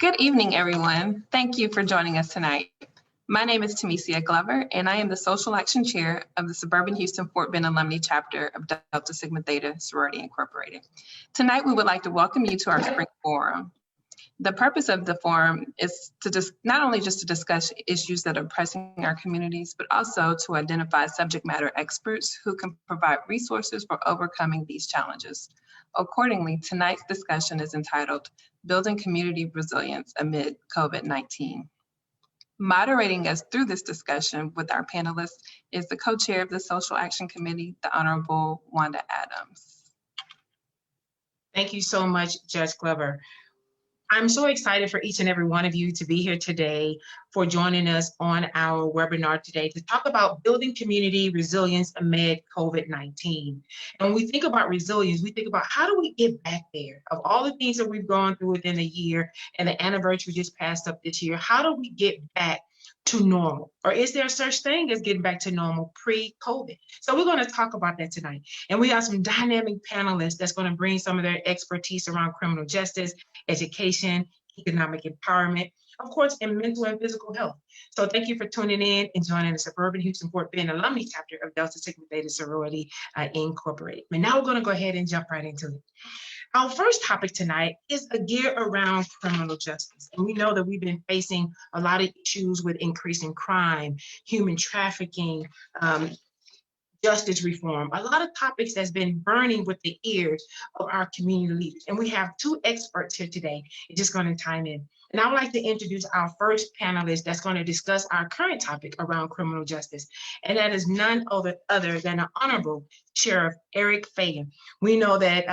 Good evening, everyone. Thank you for joining us tonight. My name is Tamara Glover, and I am the Social Action Chair of the Suburban Houston Fort Bend Alumni Chapter of Delta Sigma Theta Sorority Incorporated. Tonight, we would like to welcome you to our spring forum. The purpose of the forum is to not only just to discuss issues that are pressing our communities, but also to identify subject matter experts who can provide resources for overcoming these challenges. Accordingly, tonight's discussion is entitled Building Community Resilience Amid COVID-19. Moderating us through this discussion with our panelists is the co-chair of the Social Action Committee, the Honorable Wanda Adams. Thank you so much, Judge Glover. I'm so excited for each and every one of you to be here today, for joining us on our webinar today to talk about building community resilience amid COVID-19. And when we think about resilience, we think about how do we get back there? Of all the things that we've gone through within a year and the anniversary just passed up this year, how do we get back to normal? Or is there such thing as getting back to normal pre-COVID? So we're going to talk about that tonight. And we have some dynamic panelists that's going to bring some of their expertise around criminal justice, education, economic empowerment, of course, and mental and physical health. So thank you for tuning in and joining the Suburban Houston Fort Bend Alumni Chapter of Delta Sigma Theta Sorority Incorporated. And now we're going to go ahead and jump right into it. Our first topic tonight is a gear around criminal justice. And we know that we've been facing a lot of issues with increasing crime, human trafficking, justice reform, a lot of topics that's been burning with the ears of our community leaders. And we have two experts here today just going to chime in. And I would like to introduce our first panelist that's going to discuss our current topic around criminal justice. And that is none other than the Honorable Sheriff Eric Fagan. We know that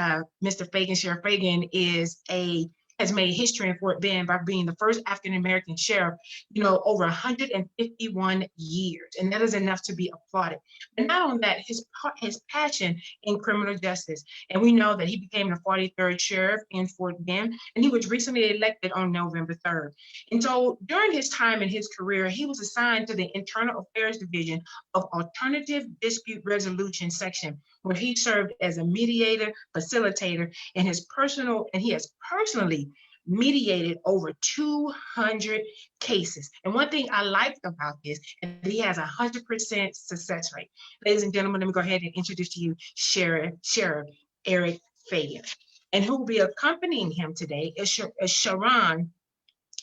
Mr. Fagan, Sheriff Fagan, has made history in Fort Bend by being the first African-American sheriff, over 151 years. And that is enough to be applauded. But not only that, his passion in criminal justice. And we know that he became the 43rd sheriff in Fort Bend, and he was recently elected on November 3rd. And so during his time in his career, he was assigned to the Internal Affairs Division of Alternative Dispute Resolution Section, where he served as a mediator, facilitator, and he has personally mediated over 200 cases. And one thing I liked about this, and he has 100% success rate. Ladies and gentlemen, let me go ahead and introduce to you Sheriff Eric Fagan. And who will be accompanying him today is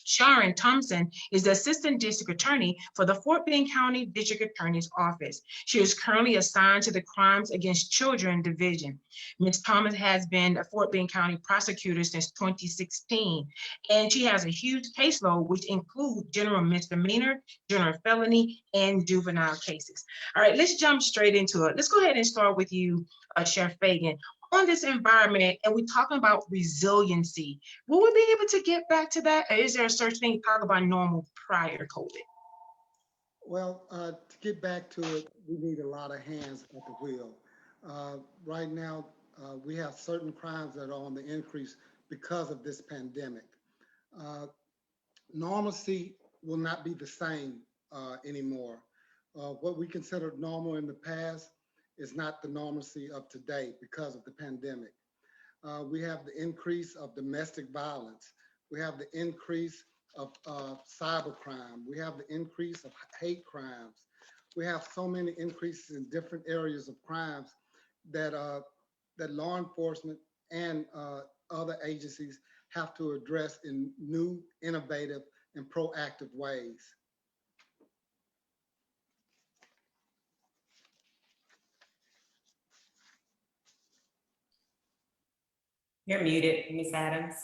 Sharon Thompson is the Assistant District Attorney for the Fort Bend County District Attorney's Office. She is currently assigned to the Crimes Against Children Division. Ms. Thomas has been a Fort Bend County prosecutor since 2016, and she has a huge caseload, which includes general misdemeanor, general felony, and juvenile cases. All right, let's jump straight into it. Let's go ahead and start with you, Sheriff Fagan. On this environment, and we're talking about resiliency, will we be able to get back to that? Or is there a such thing, talk about normal prior COVID? Well, to get back to it, we need a lot of hands at the wheel. Right now, we have certain crimes that are on the increase because of this pandemic. Normalcy will not be the same anymore. What we considered normal in the past is not the normalcy of today because of the pandemic. We have the increase of domestic violence. We have the increase of cybercrime. We have the increase of hate crimes. We have so many increases in different areas of crimes that that law enforcement and other agencies have to address in new, innovative, and proactive ways. You're muted, Ms. Adams.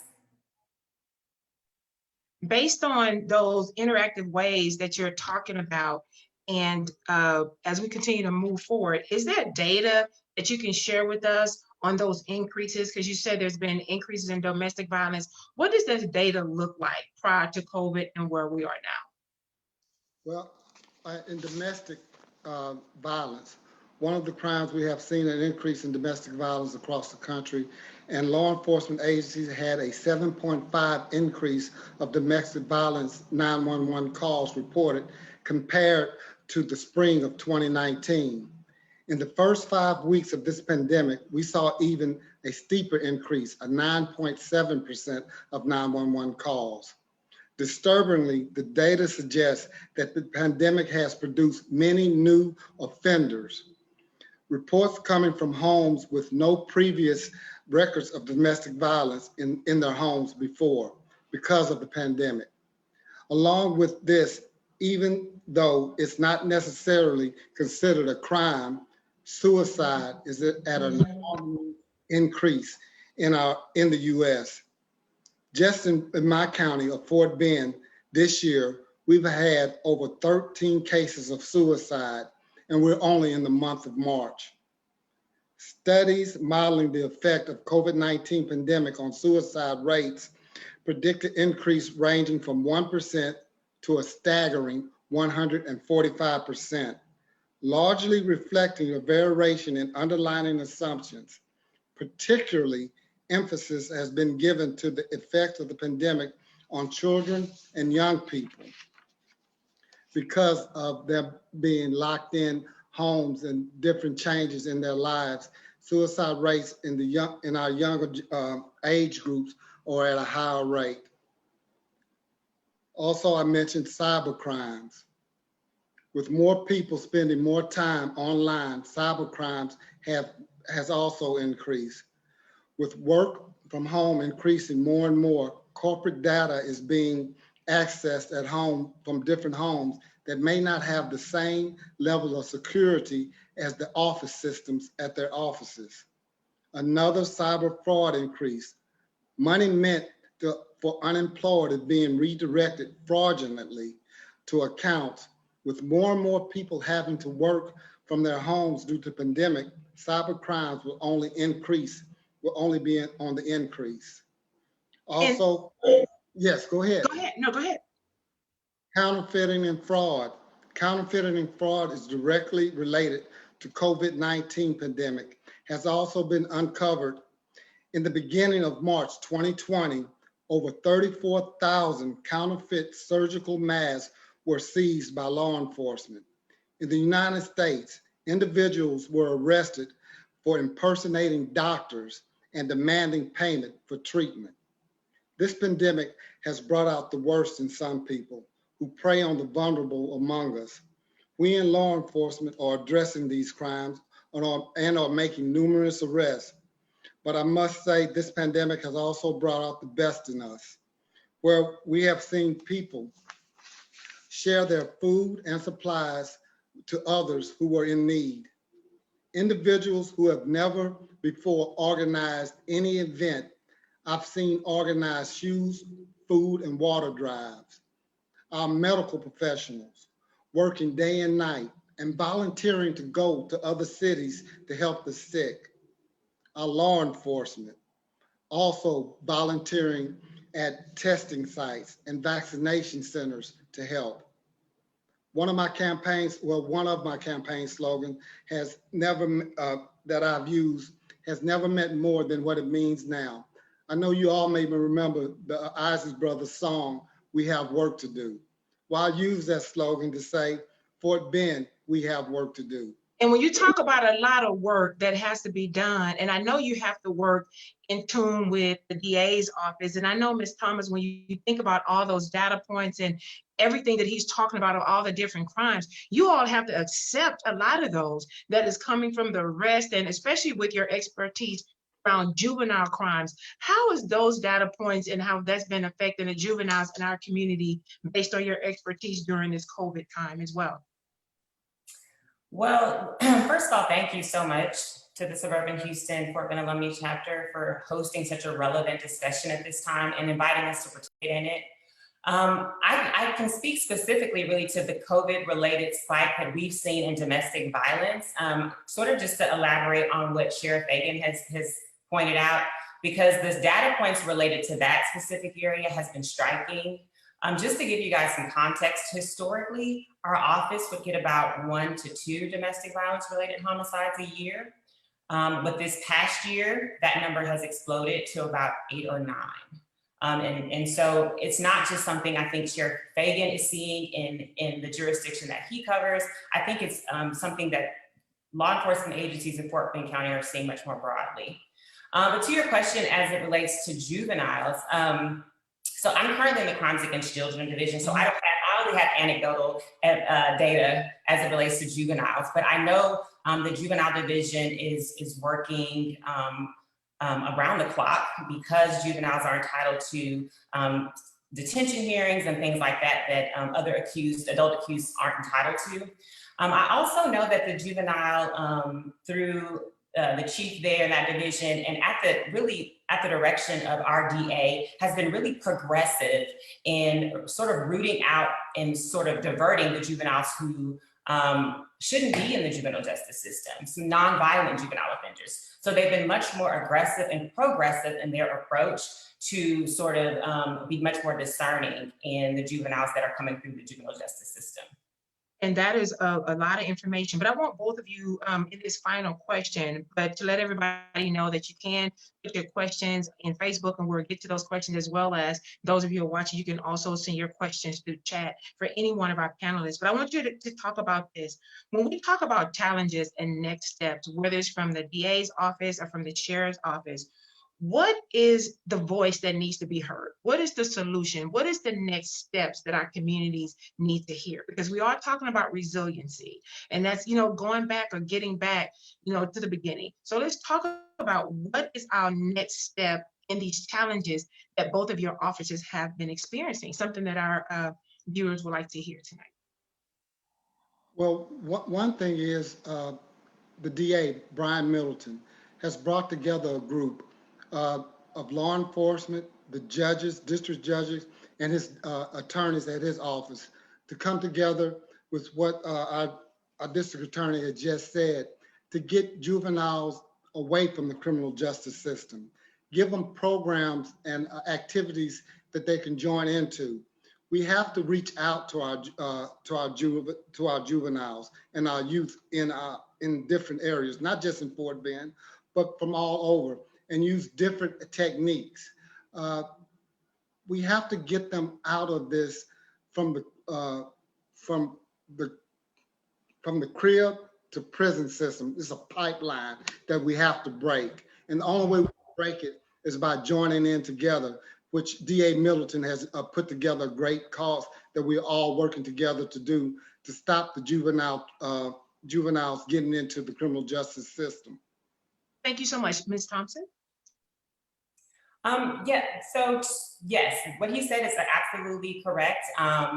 Based on those interactive ways that you're talking about, and as we continue to move forward, is there data that you can share with us on those increases? Because you said there's been increases in domestic violence. What does this data look like prior to COVID and where we are now? Well, in domestic violence, one of the crimes we have seen an increase in domestic violence across the country, and law enforcement agencies had a 7.5 increase of domestic violence 911 calls reported compared to the spring of 2019. In the first 5 weeks of this pandemic, we saw even a steeper increase, a 9.7% of 911 calls. Disturbingly, the data suggests that the pandemic has produced many new offenders. Reports coming from homes with no previous records of domestic violence in their homes before because of the pandemic. Along with this, even though it's not necessarily considered a crime, suicide is at an alarming increase in the US. Just in my county of Fort Bend this year, we've had over 13 cases of suicide, and we're only in the month of March. Studies modeling the effect of COVID-19 pandemic on suicide rates predict an increase ranging from 1% to a staggering 145%, largely reflecting a variation in underlying assumptions. Particularly, emphasis has been given to the effects of the pandemic on children and young people because of them being locked in homes and different changes in their lives. Suicide rates in our younger age groups are at a higher rate. Also, I mentioned cyber crimes. With more people spending more time online, cyber crimes has also increased. With work from home increasing more and more, corporate data is being accessed at home from different homes that may not have the same level of security as the office systems at their offices. Another cyber fraud increase. Money meant for unemployed is being redirected fraudulently to accounts. With more and more people having to work from their homes due to pandemic, cyber crimes will only be on the increase. Also, yes, go ahead. Go ahead. No, go ahead. Counterfeiting and fraud. Counterfeiting and fraud is directly related to COVID-19 pandemic, has also been uncovered. In the beginning of March 2020, over 34,000 counterfeit surgical masks were seized by law enforcement. In the United States, individuals were arrested for impersonating doctors and demanding payment for treatment. This pandemic has brought out the worst in some people who prey on the vulnerable among us. We in law enforcement are addressing these crimes and are making numerous arrests. But I must say this pandemic has also brought out the best in us, where we have seen people share their food and supplies to others who were in need. Individuals who have never before organized any event, I've seen organized shoes, food, and water drives. Our medical professionals working day and night and volunteering to go to other cities to help the sick. Our law enforcement also volunteering at testing sites and vaccination centers to help. One of my campaign slogans has never, that I've used, has never meant more than what it means now. I know you all may remember the Isley Brothers song, "We Have Work to Do." Well, I use that slogan to say, Fort Bend, we have work to do. And when you talk about a lot of work that has to be done, and I know you have to work in tune with the DA's office, and I know, Ms. Thomas, when you think about all those data points and everything that he's talking about of all the different crimes, you all have to accept a lot of those that is coming from the rest, and especially with your expertise around juvenile crimes. How is those data points and how that's been affecting the juveniles in our community based on your expertise during this COVID time as well? Well, first of all, thank you so much to the Suburban Houston Fort Bend Alumni Chapter for hosting such a relevant discussion at this time and inviting us to participate in it. I can speak specifically really to the COVID-related spike that we've seen in domestic violence, sort of just to elaborate on what Sheriff Fagan has pointed out, because this data points related to that specific area has been striking. Just to give you guys some context, historically, our office would get about 1 to 2 domestic violence related homicides a year. But this past year, that number has exploded to about 8 or 9. And so it's not just something I think Sheriff Fagan is seeing in the jurisdiction that he covers. I think it's something that law enforcement agencies in Fort Bend County are seeing much more broadly. But to your question as it relates to juveniles, So I'm currently in the Crimes Against Children division, so I only have anecdotal data as it relates to juveniles, but I know the juvenile division is working around the clock because juveniles are entitled to detention hearings and things like that that other adult accused aren't entitled to. I also know that the juvenile, through the chief there in that division and at the direction of our DA, has been really progressive in sort of rooting out and sort of diverting the juveniles who shouldn't be in the juvenile justice system, some nonviolent juvenile offenders. So they've been much more aggressive and progressive in their approach to sort of be much more discerning in the juveniles that are coming through the juvenile justice system. And that is a lot of information, but I want both of you in this final question, but to let everybody know that you can put your questions in Facebook and we'll get to those questions, as well as those of you who are watching, you can also send your questions through chat for any one of our panelists. But I want you to talk about this. When we talk about challenges and next steps, whether it's from the DA's office or from the sheriff's office, what is the voice that needs to be heard? What is the solution? What is the next steps that our communities need to hear? Because we are talking about resiliency, and that's, going back or getting back, to the beginning. So let's talk about what is our next step in these challenges that both of your offices have been experiencing, something that our viewers would like to hear tonight. Well, one thing is the DA, Brian Middleton, has brought together a group of law enforcement, the judges, district judges, and his attorneys at his office to come together with what our district attorney had just said, to get juveniles away from the criminal justice system, give them programs and activities that they can join into. We have to reach out to our juveniles and our youth in different areas, not just in Fort Bend, but from all over, and use different techniques. We have to get them out of this from the crib to prison system. It's a pipeline that we have to break. And the only way we can break it is by joining in together, which DA Middleton has put together a great cause that we're all working together to do, to stop the juveniles getting into the criminal justice system. Thank you so much. Ms. Thompson? So yes, what he said is absolutely correct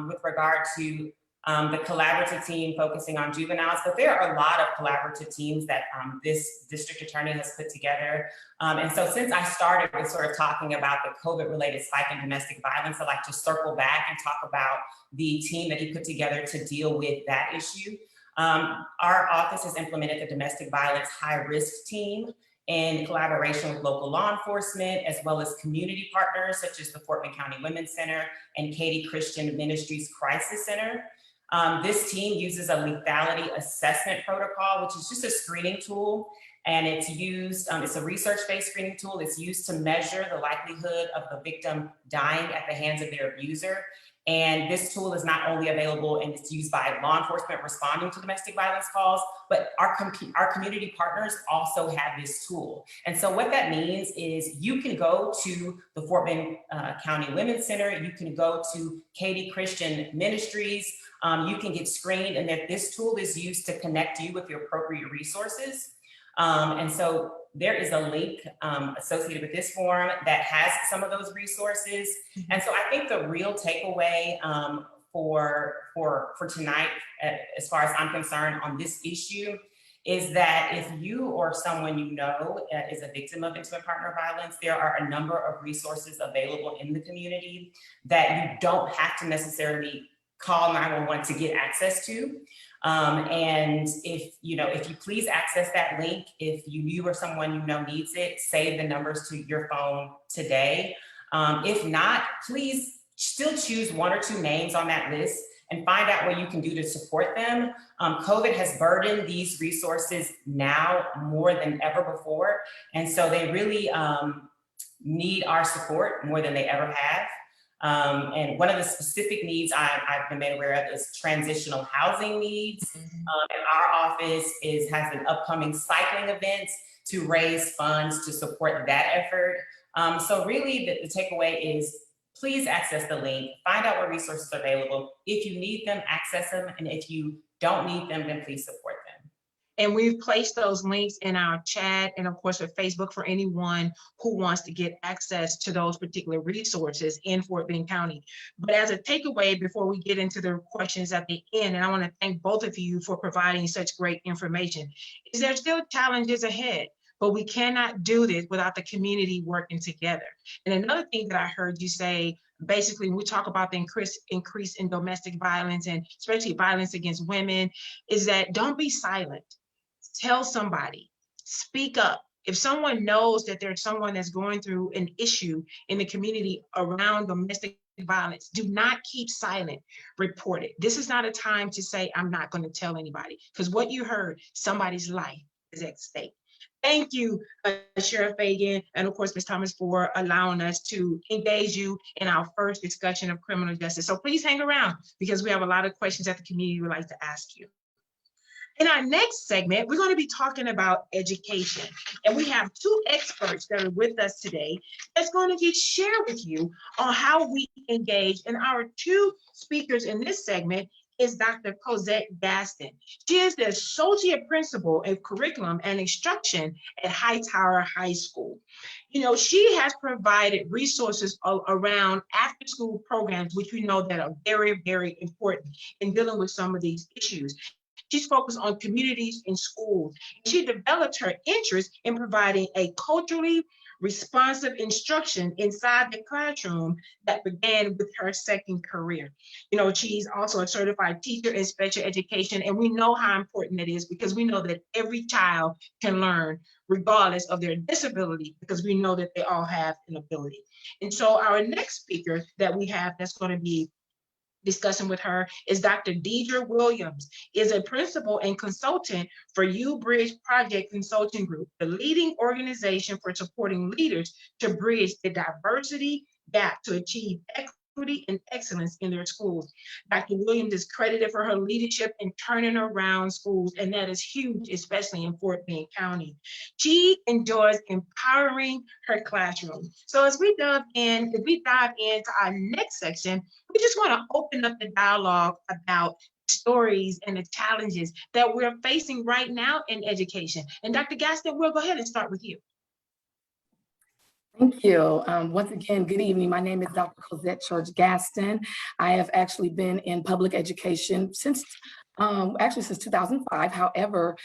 with regard to the collaborative team focusing on juveniles, but there are a lot of collaborative teams that this district attorney has put together. And so since I started with sort of talking about the COVID-related spike in domestic violence, I'd like to circle back and talk about the team that he put together to deal with that issue. Our office has implemented the domestic violence high-risk team in collaboration with local law enforcement, as well as community partners such as the Fort Bend County Women's Center and Katy Christian Ministries Crisis Center. This team uses a lethality assessment protocol, which is just a screening tool, and it's used, it's a research-based screening tool. It's used to measure the likelihood of the victim dying at the hands of their abuser. And this tool is not only available and it's used by law enforcement responding to domestic violence calls, but our community partners also have this tool. And so what that means is you can go to the Fort Bend County Women's Center, you can go to Katy Christian Ministries, you can get screened, and that this tool is used to connect you with the appropriate resources. And so there is a link associated with this forum that has some of those resources. And so I think the real takeaway for tonight, as far as I'm concerned on this issue, is that if you or someone you know is a victim of intimate partner violence, there are a number of resources available in the community that you don't have to necessarily call 911 to get access to. And if you please access that link, if you or someone you know needs it, save the numbers to your phone today. If not, please still choose one or two names on that list and find out what you can do to support them. COVID has burdened these resources now more than ever before. And so they really need our support more than they ever have. And one of the specific needs I've been made aware of is transitional housing needs. And our office has an upcoming cycling event to raise funds to support that effort. So really the takeaway is please access the link, find out what resources are available. If you need them, access them. And if you don't need them, then please support them. And we've placed those links in our chat and of course with Facebook for anyone who wants to get access to those particular resources in Fort Bend County. But as a takeaway, before we get into the questions at the end, and I want to thank both of you for providing such great information, is there still challenges ahead, but we cannot do this without the community working together. And another thing that I heard you say, basically, when we talk about the increase in domestic violence and especially violence against women, is that don't be silent. Tell somebody, speak up. If someone knows that there's someone that's going through an issue in the community around domestic violence, do not keep silent, report it. This is not a time to say, I'm not going to tell anybody, because what you heard, somebody's life is at stake. Thank you, Sheriff Fagan, and of course, Ms. Thomas, for allowing us to engage you in our first discussion of criminal justice. So please hang around because we have a lot of questions that the community would like to ask you. In our next segment, we're going to be talking about education. And we have two experts that are with us today that's going to share with you on how we engage. And our two speakers in this segment is Dr. Cosette Bastian. She is the Associate Principal in Curriculum and Instruction at Hightower High School. You know, she has provided resources around after-school programs, which we know that are very, very important in dealing with some of these issues. She's focused on communities and schools. She developed her interest in providing a culturally responsive instruction inside the classroom that began with her second career. You know, she's also a certified teacher in special education, and we know how important it is because we know that every child can learn regardless of their disability, because we know that they all have an ability. And so our next speaker that we have that's going to be discussing with her is Dr. Deidre Williams, is a principal and consultant for U-Bridge Project Consulting Group, the leading organization for supporting leaders to bridge the diversity gap to achieve equity and excellence in their schools. Dr. Williams is credited for her leadership in turning around schools, and that is huge, especially in Fort Bend County. She enjoys empowering her classroom. So as we dive into our next section, we just want to open up the dialogue about stories and the challenges that we're facing right now in education. And Dr. Gaston, we'll go ahead and start with you. Thank you. Once again, good evening. My name is Dr. Cosette Gaston. I have actually been in public education since 2005. However,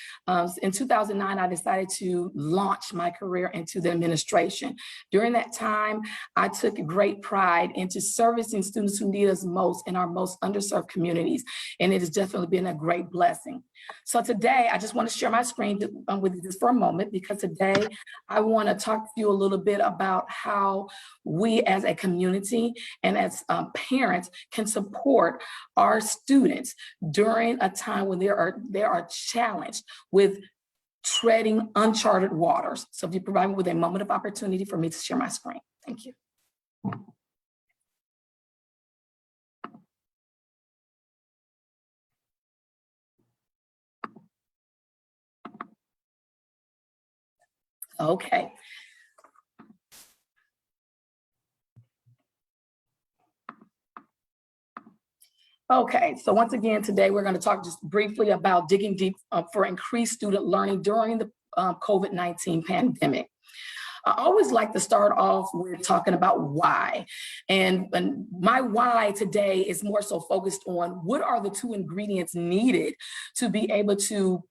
in 2009, I decided to launch my career into the administration. During that time, I took great pride into servicing students who need us most in our most underserved communities. And it has definitely been a great blessing. So today, I just want to share my screen with you just for a moment, because today I want to talk to you a little bit about how we as a community and as parents can support our students during a time when they are challenged with treading uncharted waters. So if you provide me with a moment of opportunity for me to share my screen. Thank you. Okay. Okay, so once again, today we're going to talk just briefly about digging deep for increased student learning during the COVID-19 pandemic. I always like to start off with talking about why. And my why today is more so focused on what are the two ingredients needed to be able to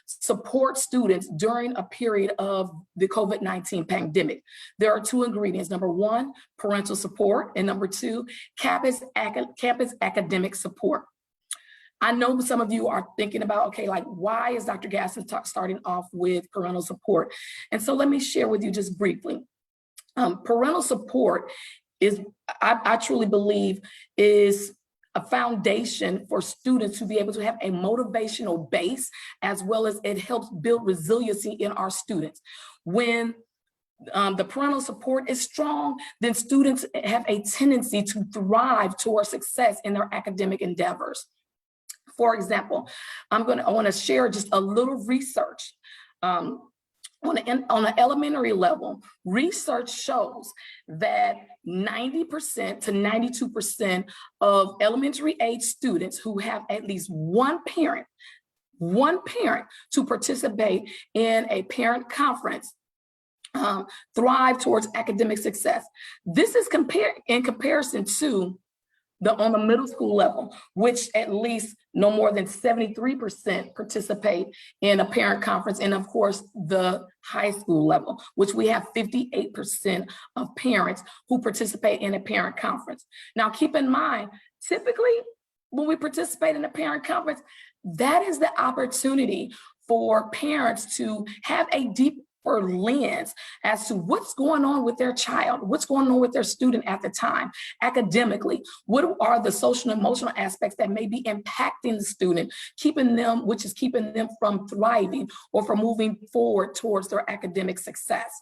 support students during a period of the COVID-19 pandemic. There are two ingredients. Number one, parental support, and number two, campus academic support. I know some of you are thinking about, okay, like, why is Dr. Gaston starting off with parental support? And so let me share with you just briefly. Parental support is, I truly believe, is a foundation for students to be able to have a motivational base, as well as it helps build resiliency in our students. When the parental support is strong, then students have a tendency to thrive towards success in their academic endeavors. For example, I want to share just a little research. On an elementary level, research shows that 90% to 92% of elementary age students who have at least one parent to participate in a parent conference thrive towards academic success. This is in comparison to on the middle school level, which at least no more than 73% participate in a parent conference, and of course the high school level, which we have 58% of parents who participate in a parent conference. Now keep in mind, typically when we participate in a parent conference, that is the opportunity for parents to have a deeper lens as to what's going on with their child, what's going on with their student at the time, academically, what are the social and emotional aspects that may be impacting the student, keeping them from thriving or from moving forward towards their academic success.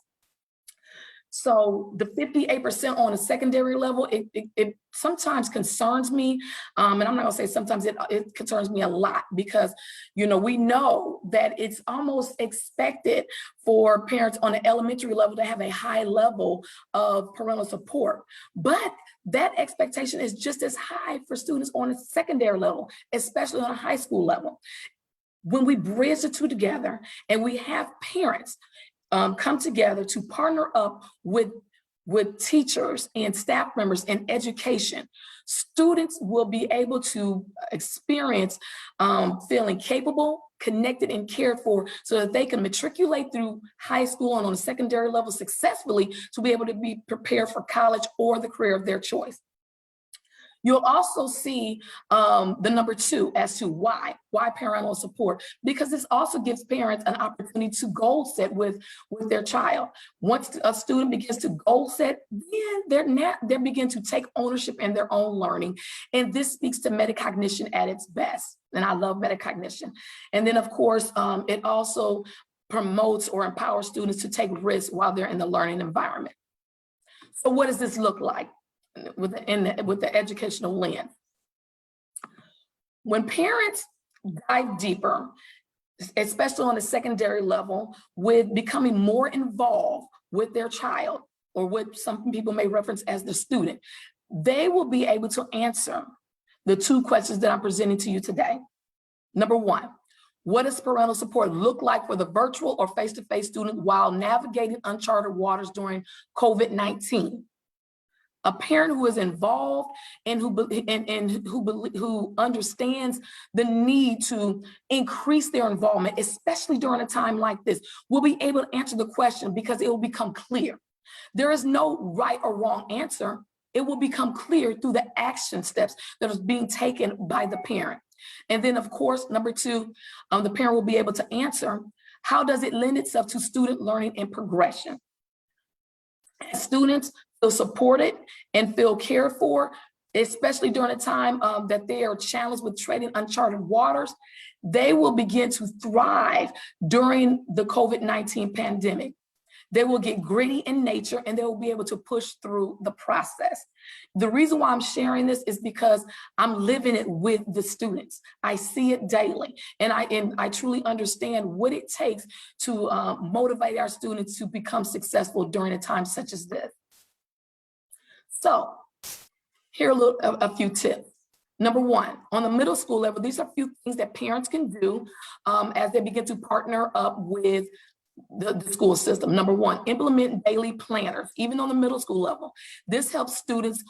So the 58% on a secondary level, it sometimes concerns me. And I'm not gonna say sometimes, it concerns me a lot, because, we know that it's almost expected for parents on the elementary level to have a high level of parental support. But that expectation is just as high for students on a secondary level, especially on a high school level. When we bridge the two together and we have parents come together to partner up with teachers and staff members in education, students will be able to experience feeling capable, connected, and cared for, so that they can matriculate through high school and on a secondary level successfully to be able to be prepared for college or the career of their choice. You'll also see the number 2 as to why parental support, because this also gives parents an opportunity to goal set with their child. Once a student begins to goal set, then they begin to take ownership in their own learning. And this speaks to metacognition at its best. And I love metacognition. And then of course, it also promotes or empowers students to take risks while they're in the learning environment. So what does this look like with the educational lens? When parents dive deeper, especially on the secondary level, with becoming more involved with their child, or what some people may reference as the student, they will be able to answer the 2 questions that I'm presenting to you today. Number 1, what does parental support look like for the virtual or face-to-face student while navigating uncharted waters during COVID-19? A parent who is involved and who understands the need to increase their involvement, especially during a time like this, will be able to answer the question, because it will become clear. There is no right or wrong answer. It will become clear through the action steps that is being taken by the parent. And then of course, number 2, the parent will be able to answer, how does it lend itself to student learning and progression? As students feel supported and feel cared for, especially during a time that they are challenged with treading uncharted waters, they will begin to thrive during the COVID-19 pandemic. They will get gritty in nature, and they will be able to push through the process. The reason why I'm sharing this is because I'm living it with the students. I see it daily, and I truly understand what it takes to motivate our students to become successful during a time such as this. So here are a few tips. Number 1, on the middle school level, these are a few things that parents can do as they begin to partner up with the school system. Number 1, implement daily planners, even on the middle school level. This helps students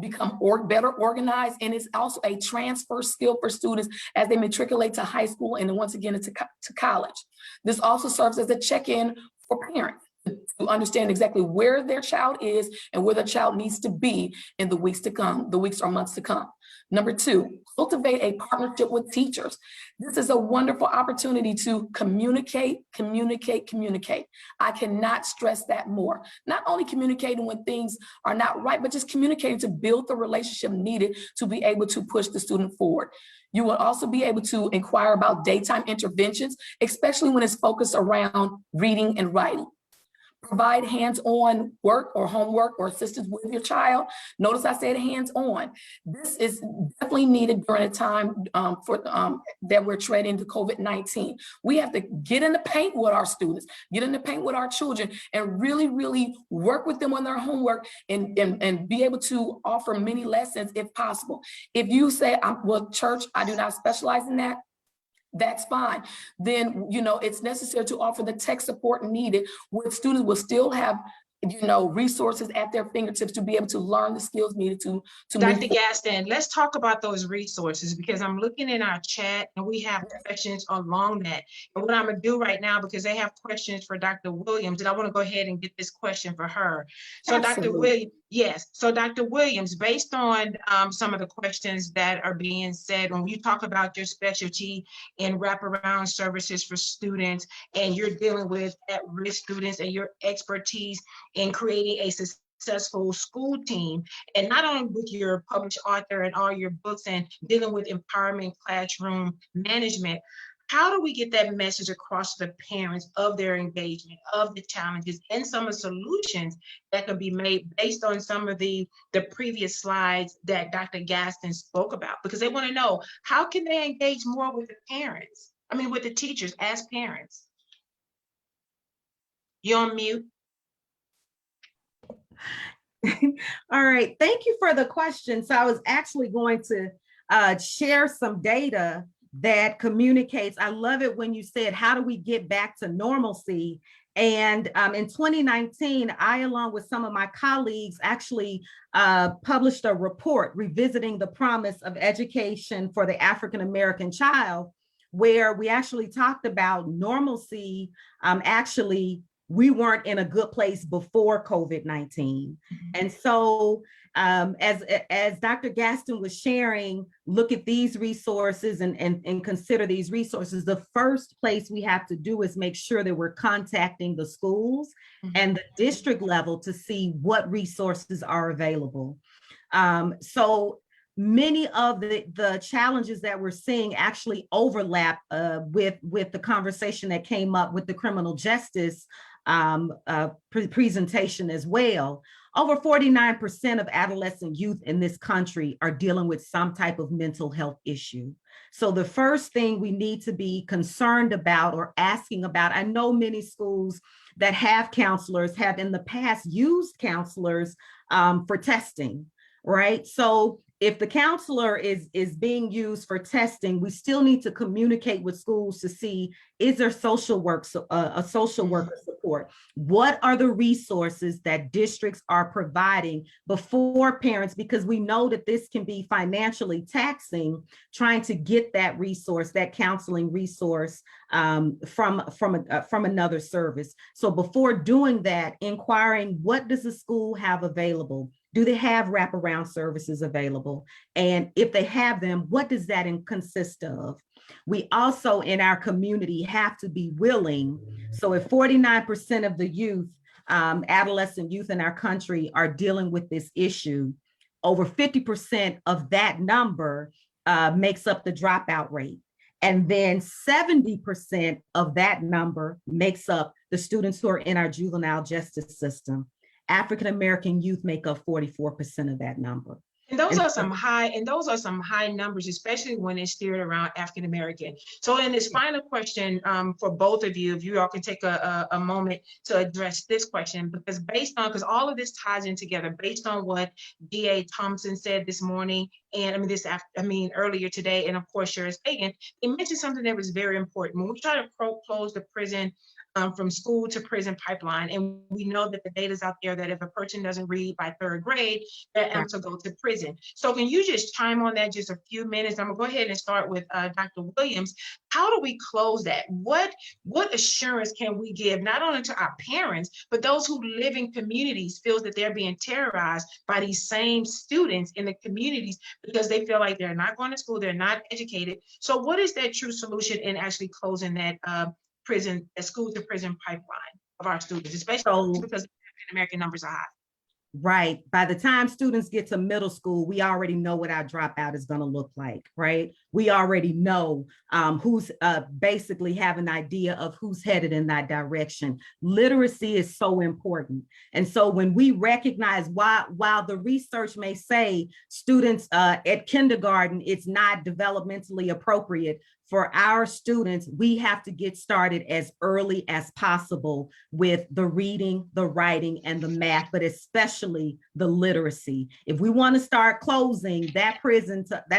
become better organized, and it's also a transfer skill for students as they matriculate to high school and then once again into college. This also serves as a check-in for parents to understand exactly where their child is and where their child needs to be in the weeks to come, the weeks or months to come. Number 2, cultivate a partnership with teachers. This is a wonderful opportunity to communicate. I cannot stress that more. Not only communicating when things are not right, but just communicating to build the relationship needed to be able to push the student forward. You will also be able to inquire about daytime interventions, especially when it's focused around reading and writing. Provide hands-on work or homework or assistance with your child. Notice I said hands-on. This is definitely needed during a time that we're treading into COVID-19. We have to get in the paint with our students, get in the paint with our children, and really, really work with them on their homework and be able to offer many lessons if possible. If you say, well, church, I do not specialize in that, that's fine. Then, it's necessary to offer the tech support needed where students will still have, resources at their fingertips to be able to learn the skills needed to Dr. Gaston, let's talk about those resources, because I'm looking in our chat and we have questions along that. And what I'm gonna do right now, because they have questions for Dr. Williams, and I want to go ahead and get this question for her. So Absolutely. Dr. Williams, yes. So Dr. Williams, based on some of the questions that are being said, when you talk about your specialty in wraparound services for students, and you're dealing with at-risk students, and your expertise in creating a successful school team, and not only with your published author and all your books and dealing with empowerment classroom management, how do we get that message across to the parents of their engagement, of the challenges, and some of the solutions that can be made based on some of the previous slides that Dr. Gaston spoke about? Because they want to know, how can they engage more with the parents? I mean, with the teachers as parents. You're on mute. All right, thank you for the question. So I was actually going to share some data that communicates. I love it when you said, how do we get back to normalcy? And in 2019, I, along with some of my colleagues, actually published a report revisiting the promise of education for the African-American child, where we actually talked about normalcy. Actually, we weren't in a good place before COVID-19. And so as Dr. Gaston was sharing, look at these resources and consider these resources. The first place we have to do is make sure that we're contacting the schools and the district level to see what resources are available. So many of the challenges that we're seeing actually overlap with the conversation that came up with the criminal justice presentation as well. Over 49% of adolescent youth in this country are dealing with some type of mental health issue. So the first thing we need to be concerned about or asking about, I know many schools that have counselors have in the past used counselors for testing, right? So if the counselor is being used for testing, we still need to communicate with schools to see, is there social work, a social worker support? What are the resources that districts are providing before parents? Because we know that this can be financially taxing, trying to get that resource, that counseling resource from another service. So before doing that, inquiring, what does the school have available? Do they have wraparound services available? And if they have them, what does that consist of? We also in our community have to be willing. So if 49% of the youth, adolescent youth in our country are dealing with this issue, over 50% of that number makes up the dropout rate. And then 70% of that number makes up the students who are in our juvenile justice system. African-American youth make up 44% of that number. And those are some high numbers, especially when it's steered around African-American. So in this final question for both of you, if you all can take a moment to address this question, because all of this ties in together based on what DA Thompson said this morning, and earlier today, and of course, Sharon Fagan, they mentioned something that was very important. When we try to close the prison from school to prison pipeline. And we know that the data is out there that if a person doesn't read by 3rd grade, they're apt to go to prison. So can you just chime on that just a few minutes? I'm gonna go ahead and start with Dr. Williams. How do we close that? What assurance can we give not only to our parents, but those who live in communities feels that they're being terrorized by these same students in the communities because they feel like they're not going to school, they're not educated. So what is that true solution in actually closing that school to prison pipeline of our students, especially because African American numbers are high? Right. By the time students get to middle school, we already know what our dropout is going to look like, right? We already know who's basically have an idea of who's headed in that direction. Literacy is so important. And so when we recognize while the research may say students at kindergarten, it's not developmentally appropriate for our students, we have to get started as early as possible with the reading, the writing, and the math, but especially the literacy. If we want to start closing that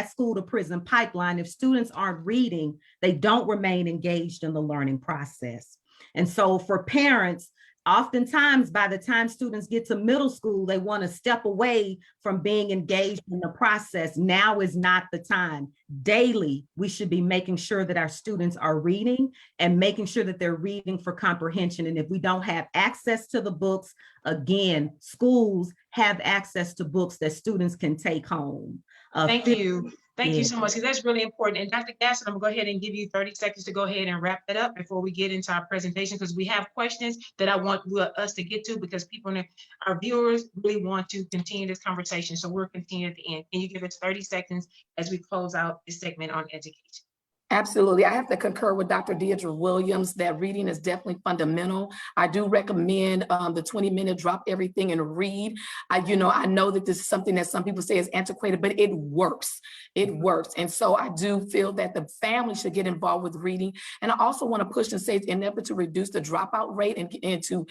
school to prison pipeline, if students aren't reading, they don't remain engaged in the learning process. And so for parents, oftentimes, by the time students get to middle school, they want to step away from being engaged in the process. Now is not the time. Daily, we should be making sure that our students are reading and making sure that they're reading for comprehension. And if we don't have access to the books, again, schools have access to books that students can take home. Thank you. Thank you so much. That's really important. And Dr. Gasson, I'm going to go ahead and give you 30 seconds to go ahead and wrap it up before we get into our presentation, because we have questions that I want us to get to, because people, our viewers really want to continue this conversation. So we'll continue at the end. Can you give us 30 seconds as we close out this segment on education? Absolutely. I have to concur with Dr. Deidre Williams that reading is definitely fundamental. I do recommend the 20-minute drop everything and read. I know that this is something that some people say is antiquated, but it works. It works. And so I do feel that the family should get involved with reading. And I also want to push and say, in an effort to reduce the dropout rate and to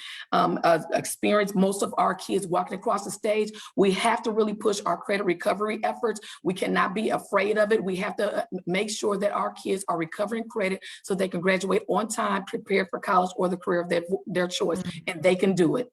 experience most of our kids walking across the stage, we have to really push our credit recovery efforts. We cannot be afraid of it. We have to make sure that our kids are recovering credit so they can graduate on time, prepare for college or the career of their choice, and they can do it.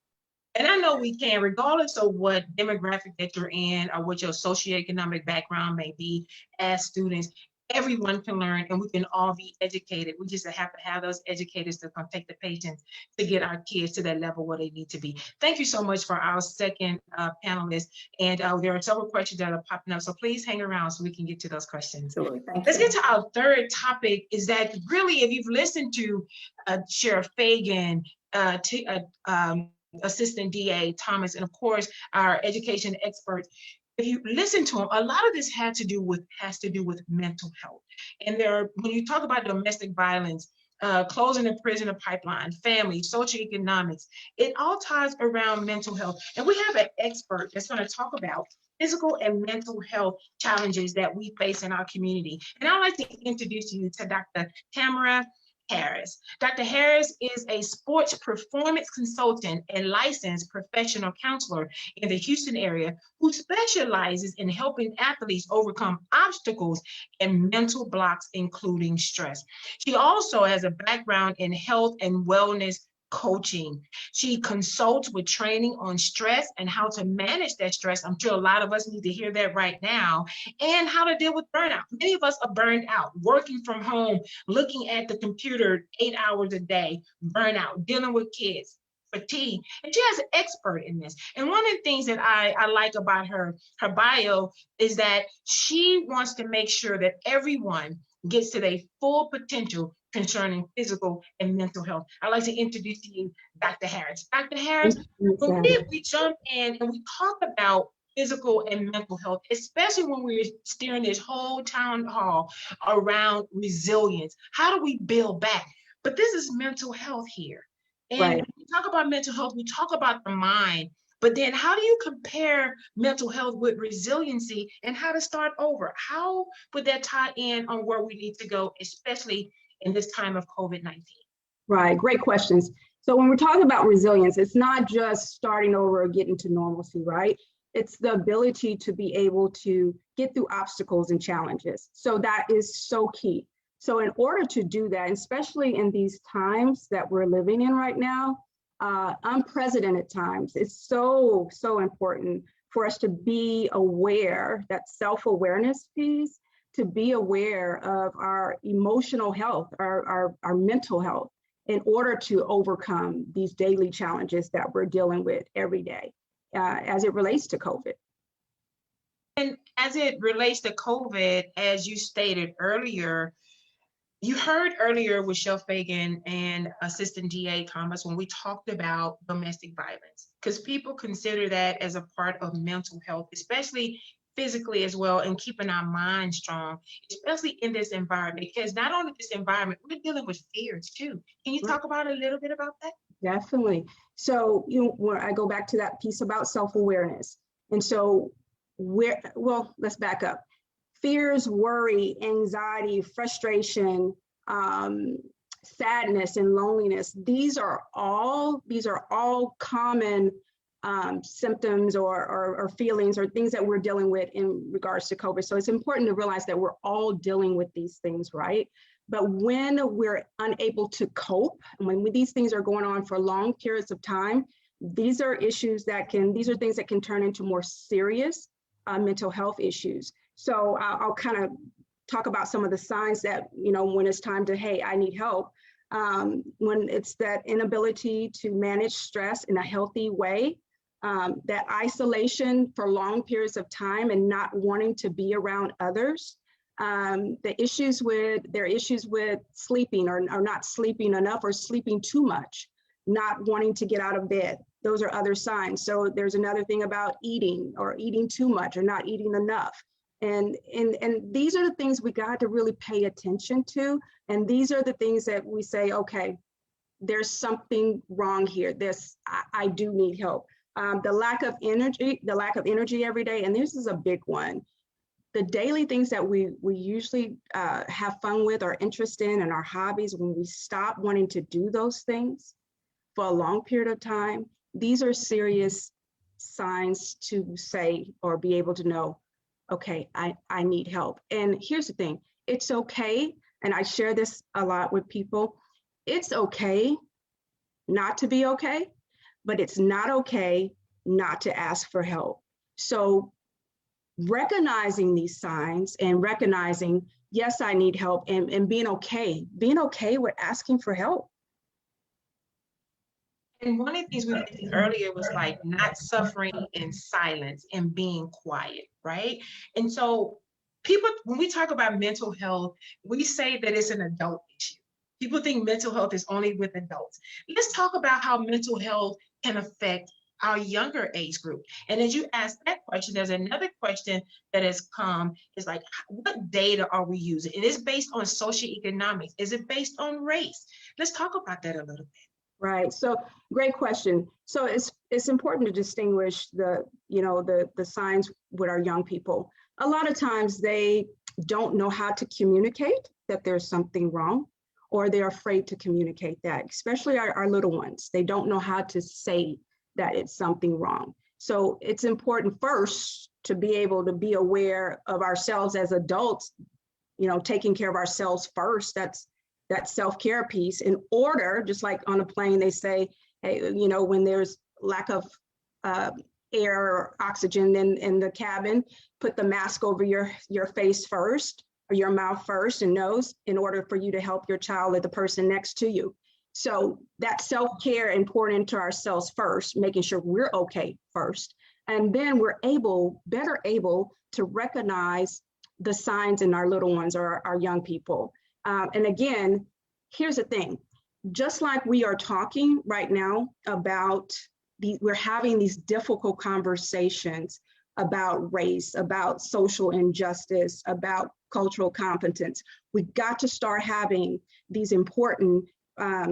And I know we can, regardless of what demographic that you're in or what your socioeconomic background may be as students. Everyone can learn and we can all be educated. We just have to have those educators to come take the patience to get our kids to that level where they need to be. Thank you so much for our second panelist. And there are several questions that are popping up. So please hang around so we can get to those questions. Let's get to our third topic, is that really, if you've listened to Sheriff Fagan, Assistant DA Thomas, and of course, our education experts, if you listen to them, a lot of this has to do with mental health. And when you talk about domestic violence, closing the prison pipeline, family, socioeconomics, it all ties around mental health. And we have an expert that's going to talk about physical and mental health challenges that we face in our community. And I'd like to introduce you to Dr. Tamara Harris. Dr. Harris is a sports performance consultant and licensed professional counselor in the Houston area who specializes in helping athletes overcome obstacles and mental blocks, including stress. She also has a background in health and wellness coaching. She consults with training on stress and how to manage that stress. I'm sure a lot of us need to hear that right now, and how to deal with burnout. Many of us are burned out, working from home, looking at the computer 8 hours a day, burnout, dealing with kids, fatigue. And she has an expert in this. And one of the things that I like about her bio is that she wants to make sure that everyone gets to their full potential concerning physical and mental health. I'd like to introduce to you Dr. Harris. Dr. Harris, when we jump in and we talk about physical and mental health, especially when we're steering this whole town hall around resilience, how do we build back? But this is mental health here. And when we talk about mental health, we talk about the mind, but then how do you compare mental health with resiliency and how to start over? How would that tie in on where we need to go, especially in this time of COVID-19? Right, great questions. So when we're talking about resilience, it's not just starting over or getting to normalcy, right? It's the ability to be able to get through obstacles and challenges. So that is so key. So in order to do that, especially in these times that we're living in right now, unprecedented times, it's so important for us to be aware, that self-awareness piece, to be aware of our emotional health, our mental health, in order to overcome these daily challenges that we're dealing with every day as it relates to COVID. And as it relates to COVID, as you stated earlier, You heard earlier with Shel Fagan and Assistant DA Thomas when we talked about domestic violence, because people consider that as a part of mental health, especially physically as well, and keeping our mind strong, especially in this environment, because not only this environment, we're dealing with fears too. Can you talk about a little bit about that? Definitely. So, where I go back to that piece about self-awareness. And so let's back up. Fears, worry, anxiety, frustration, sadness, and loneliness. These are all common symptoms or feelings or things that we're dealing with in regards to COVID. So it's important to realize that we're all dealing with these things, right? But when we're unable to cope, and when these things are going on for long periods of time, these are things that can turn into more serious mental health issues. So I'll kind of talk about some of the signs that, when it's time to, hey, I need help. When it's that inability to manage stress in a healthy way, that isolation for long periods of time and not wanting to be around others. Their issues with sleeping or not sleeping enough or sleeping too much, not wanting to get out of bed. Those are other signs. So there's another thing about eating or eating too much or not eating enough. And these are the things we got to really pay attention to. And these are the things that we say, okay, there's something wrong here. I do need help. The lack of energy every day. And this is a big one. The daily things that we usually have fun with or interest in and our hobbies, when we stop wanting to do those things for a long period of time, these are serious signs to say or be able to know, okay, I need help. And here's the thing, it's okay, and I share this a lot with people, it's okay not to be okay, but it's not okay not to ask for help. So recognizing these signs and recognizing, yes, I need help, and being okay with asking for help. And one of the things we mentioned earlier was like not suffering in silence and being quiet, right? And so people, when we talk about mental health, we say that it's an adult issue. People think mental health is only with adults. Let's talk about how mental health can affect our younger age group. And as you ask that question, there's another question that has come, is like, what data are we using? And it's based on socioeconomics. Is it based on race? Let's talk about that a little bit. Right. So great question. So it's important to distinguish the signs with our young people. A lot of times they don't know how to communicate that there's something wrong, or they're afraid to communicate that, especially our little ones. They don't know how to say that it's something wrong. So it's important first to be able to be aware of ourselves as adults, taking care of ourselves first. That's that self-care piece, in order, just like on a plane, they say, hey, when there's lack of air or oxygen in the cabin, put the mask over your face first, or your mouth first and nose, in order for you to help your child or the person next to you. So that self-care and pouring into ourselves first, making sure we're okay first. And then we're better able to recognize the signs in our little ones or our young people. And again, here's the thing, just like we are talking right now about we're having these difficult conversations about race, about social injustice, about cultural competence. We've got to start having these important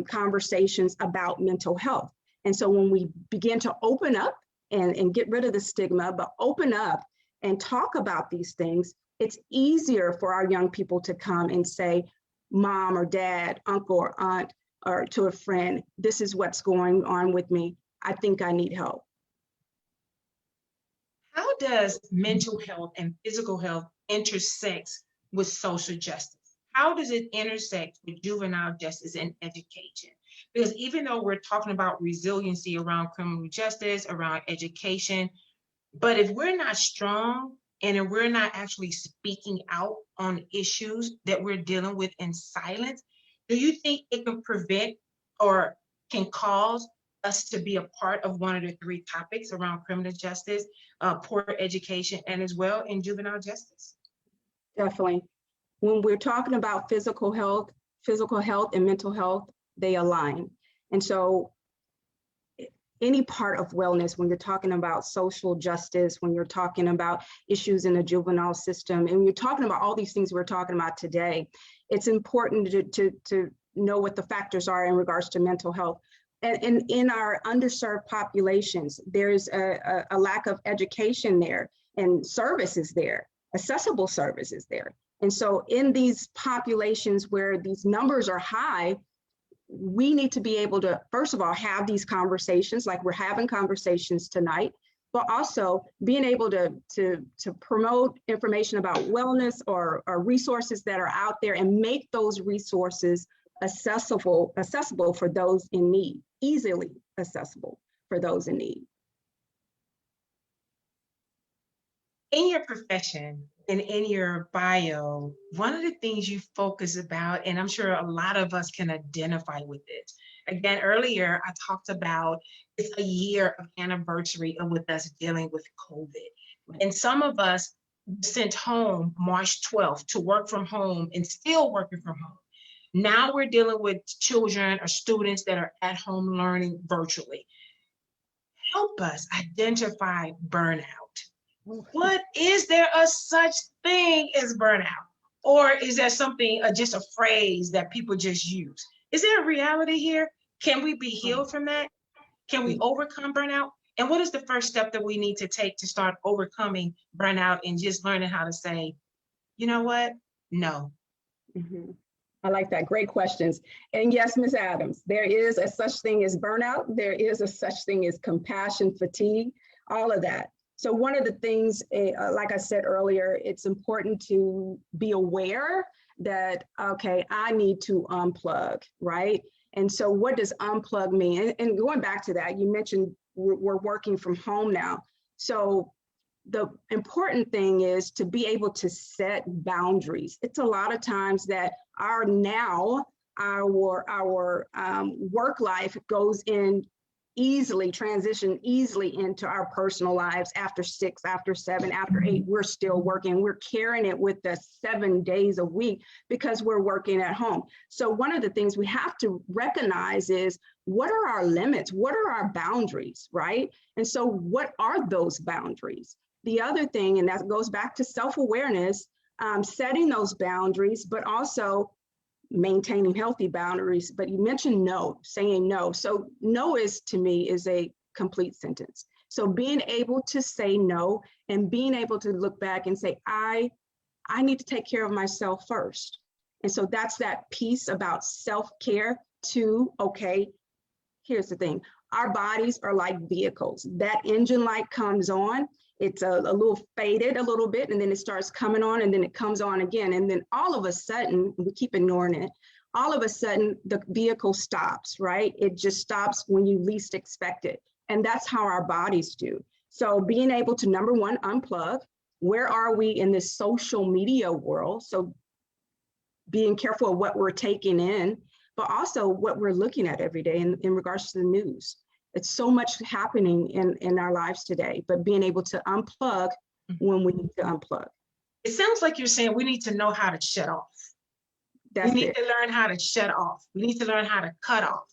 conversations about mental health. And so when we begin to open up and get rid of the stigma, but open up and talk about these things, it's easier for our young people to come and say, mom or dad, uncle or aunt, or to a friend, this is what's going on with me. I think I need help. How does mental health and physical health intersect with social justice? How does it intersect with juvenile justice and education? Because even though we're talking about resiliency around criminal justice, around education, but if we're not strong and if we're not actually speaking out on issues that we're dealing with in silence, do you think it can prevent or can cause us to be a part of one of the three topics around criminal justice, poor education, and as well in juvenile justice? Definitely. when we're talking about physical health and mental health, they align. And so any part of wellness, when you're talking about social justice, when you're talking about issues in the juvenile system, and you're talking about all these things we're talking about today, it's important to know what the factors are in regards to mental health. And in our underserved populations, there's a lack of education there and services there, accessible services there. And so in these populations where these numbers are high, we need to be able to, first of all, have these conversations like we're having conversations tonight, but also being able to promote information about wellness or resources that are out there and make those resources accessible for those in need, easily accessible for those in need. In your profession and in your bio, one of the things you focus about, and I'm sure a lot of us can identify with it. Again, earlier I talked about it's a year of anniversary of with us dealing with COVID. And some of us sent home March 12th to work from home and still working from home. Now we're dealing with children or students that are at home learning virtually. Help us identify burnout. What is there a such thing as burnout? Or is there something, just a phrase that people just use? Is there a reality here? Can we be healed from that? Can we overcome burnout? And what is the first step that we need to take to start overcoming burnout and just learning how to say, you know what? No. Mm-hmm. I like that. Great questions. And yes, Ms. Adams, there is a such thing as burnout. There is a such thing as compassion fatigue, all of that. So one of the things, like I said earlier, it's important to be aware that, okay, I need to unplug, right? And so what does unplug mean? And going back to that, you mentioned we're working from home now. So the important thing is to be able to set boundaries. It's a lot of times that our work life goes in easily, transition easily into our personal lives. After 6, after 7, after 8, we're still working. We're carrying it with us 7 days a week because we're working at home. So one of the things we have to recognize is, what are our limits? What are our boundaries, right? And so what are those boundaries? The other thing, and that goes back to self-awareness, setting those boundaries, but also maintaining healthy boundaries. But you mentioned no, saying no. So no is, to me, is a complete sentence. So being able to say no and being able to look back and say, I need to take care of myself first. And so that's that piece about self-care to, okay, here's the thing. Our bodies are like vehicles. That engine light comes on, it's a little faded a little bit, and then it starts coming on, and then it comes on again. And then all of a sudden, we keep ignoring it, all of a sudden the vehicle stops, right? It just stops when you least expect it. And that's how our bodies do. So being able to, number one, unplug. Where are we in this social media world? So being careful of what we're taking in, but also what we're looking at every day in regards to the news. It's so much happening in our lives today, but being able to unplug when we need to unplug. It sounds like you're saying we need to know how to shut off. That's we need it. to learn how to shut off. We need to learn how to cut off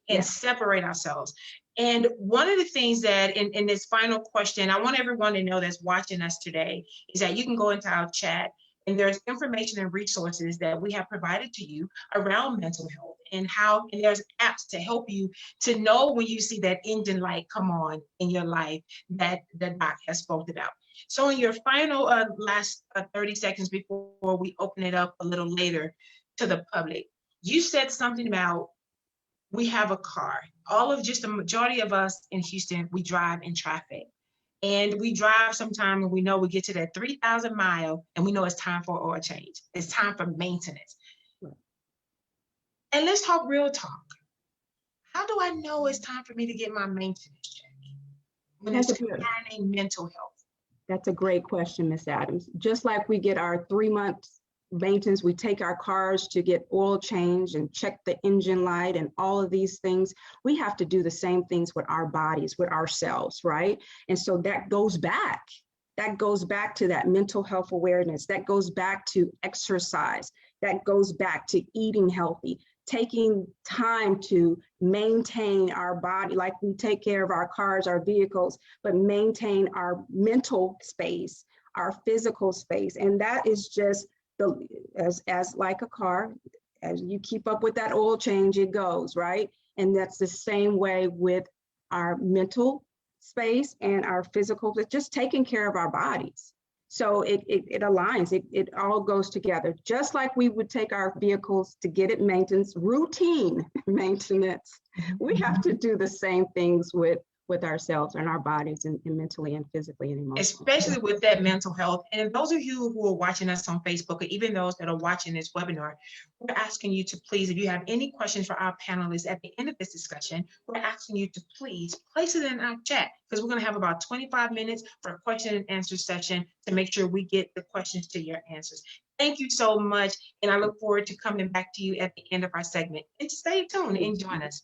and separate ourselves. And one of the things that in this final question, I want everyone to know that's watching us today is that you can go into our chat, and there's information and resources that we have provided to you around mental health and there's apps to help you to know when you see that engine light come on in your life that the doc has spoken about. So in your final last 30 seconds before we open it up a little later to the public, you said something about we have a car. The majority of us in Houston, we drive in traffic. And we drive sometime and we know we get to that 3,000 mile and we know it's time for oil change. It's time for maintenance. And let's talk real talk. How do I know it's time for me to get my maintenance check when it's concerning mental health? That's a great question, Ms. Adams. Just like we get our 3-month maintenance, we take our cars to get oil change and check the engine light and all of these things. We have to do the same things with our bodies, with ourselves, right? And so that goes back That goes back to that mental health awareness. That goes back to exercise. That goes back to eating healthy, taking time to maintain our body, like we take care of our cars, our vehicles, but maintain our mental space, our physical space. And that is just as like a car, as you keep up with that oil change, it goes, right? And that's the same way with our mental space and our physical, just taking care of our bodies. So it aligns, it all goes together. Just like we would take our vehicles to get it maintenance, routine maintenance, we have to do the same things with ourselves and our bodies and mentally and physically and emotionally. Especially with that mental health. And those of you who are watching us on Facebook, or even those that are watching this webinar, we're asking you to please, if you have any questions for our panelists at the end of this discussion, we're asking you to please place it in our chat, because we're going to have about 25 minutes for a question and answer session to make sure we get the questions to your answers. Thank you so much. And I look forward to coming back to you at the end of our segment. And stay tuned and join us.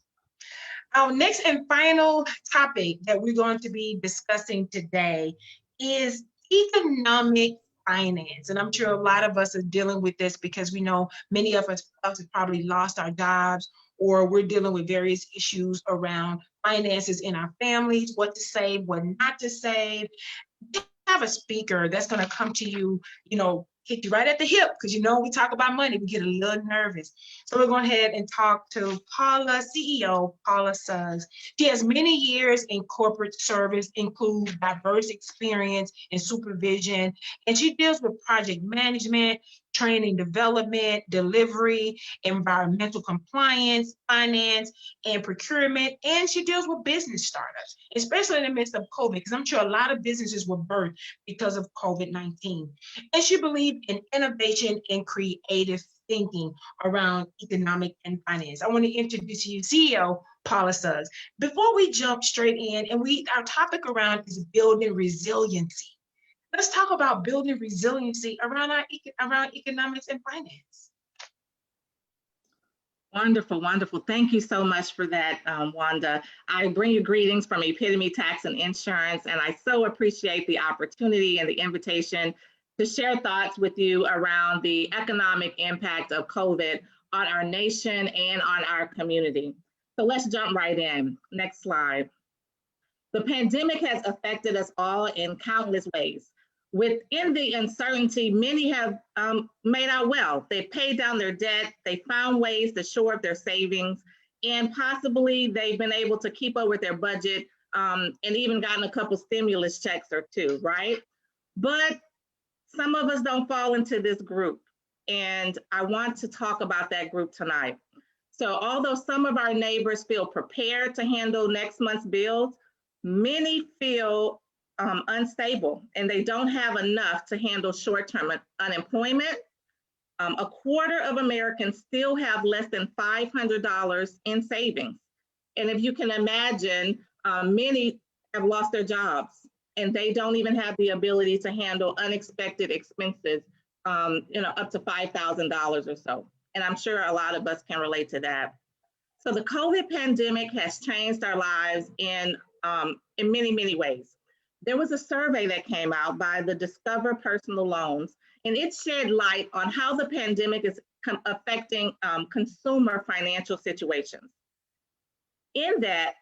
Our next and final topic that we're going to be discussing today is economic finance. And I'm sure a lot of us are dealing with this because we know many of us have probably lost our jobs, or we're dealing with various issues around finances in our families, what to save, what not to save. We have a speaker that's going to come to you, hit you right at the hip, because we talk about money, we get a little nervous. So we're going ahead and talk to CEO Paula Suggs. She has many years in corporate service, include diverse experience in supervision, and she deals with project management, training development, delivery, environmental compliance, finance, and procurement. And she deals with business startups, especially in the midst of COVID, because I'm sure a lot of businesses were birthed because of COVID-19. And she believed in innovation and creative thinking around economic and finance. I want to introduce you, CEO Paula Suggs. Before we jump straight in, and our topic around is building resiliency. Let's talk about building resiliency around economics and finance. Wonderful, wonderful. Thank you so much for that, Wanda. I bring you greetings from Epitome Tax and Insurance, and I so appreciate the opportunity and the invitation to share thoughts with you around the economic impact of COVID on our nation and on our community. So let's jump right in. Next slide. The pandemic has affected us all in countless ways. Within the uncertainty, many have made out well. They paid down their debt, they found ways to shore up their savings, and possibly they've been able to keep up with their budget and even gotten a couple stimulus checks or two, right? But some of us don't fall into this group, and I want to talk about that group tonight. So although some of our neighbors feel prepared to handle next month's bills, many feel unstable, and they don't have enough to handle short-term unemployment. A quarter of Americans still have less than $500 in savings. And if you can imagine, many have lost their jobs, and they don't even have the ability to handle unexpected expenses, up to $5,000 or so. And I'm sure a lot of us can relate to that. So the COVID pandemic has changed our lives in many, many ways. There was a survey that came out by the Discover Personal Loans, and it shed light on how the pandemic is affecting consumer financial situations. In that,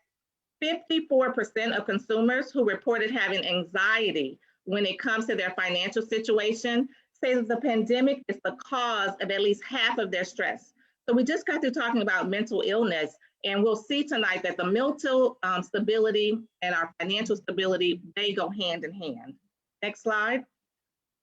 54% of consumers who reported having anxiety when it comes to their financial situation say that the pandemic is the cause of at least half of their stress. So we just got through talking about mental illness, and we'll see tonight that the mental stability and our financial stability, they go hand in hand. Next slide.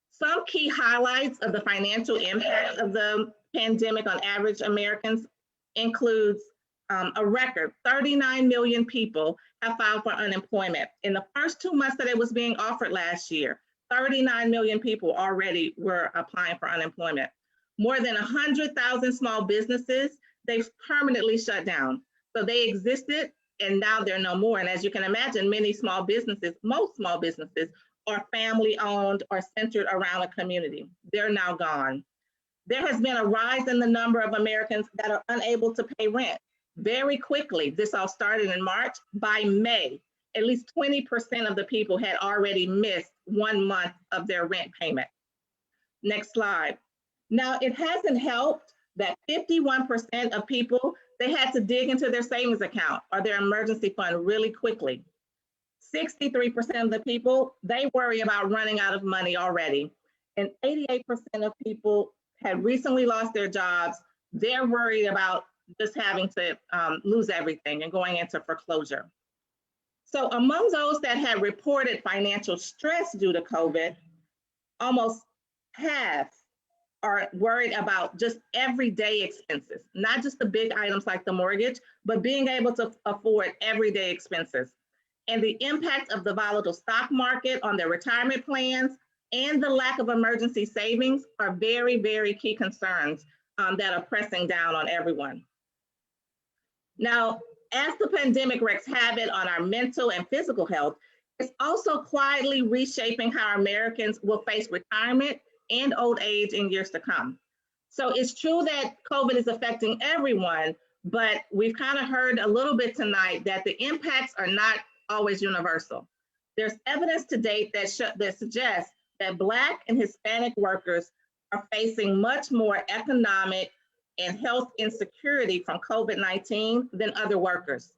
Some key highlights of the financial impact of the pandemic on average Americans includes a record 39 million people have filed for unemployment. In the first 2 months that it was being offered last year, 39 million people already were applying for unemployment. More than 100,000 small businesses, they've permanently shut down. So they existed and now they're no more. And as you can imagine, many small businesses, most small businesses are family owned or centered around a community. They're now gone. There has been a rise in the number of Americans that are unable to pay rent. Very quickly, this all started in March. By May, at least 20% of the people had already missed 1 month of their rent payment. Next slide. Now, it hasn't helped that 51% of people, they had to dig into their savings account or their emergency fund really quickly. 63% of the people, they worry about running out of money already. And 88% of people had recently lost their jobs. They're worried about just having to lose everything and going into foreclosure. So among those that had reported financial stress due to COVID, almost half are worried about just everyday expenses, not just the big items like the mortgage, but being able to afford everyday expenses. And the impact of the volatile stock market on their retirement plans and the lack of emergency savings are very, very key concerns that are pressing down on everyone. Now, as the pandemic wreaks havoc on our mental and physical health, it's also quietly reshaping how Americans will face retirement and old age in years to come. So it's true that COVID is affecting everyone, but we've kind of heard a little bit tonight that the impacts are not always universal. There's evidence to date that suggests that Black and Hispanic workers are facing much more economic and health insecurity from COVID-19 than other workers.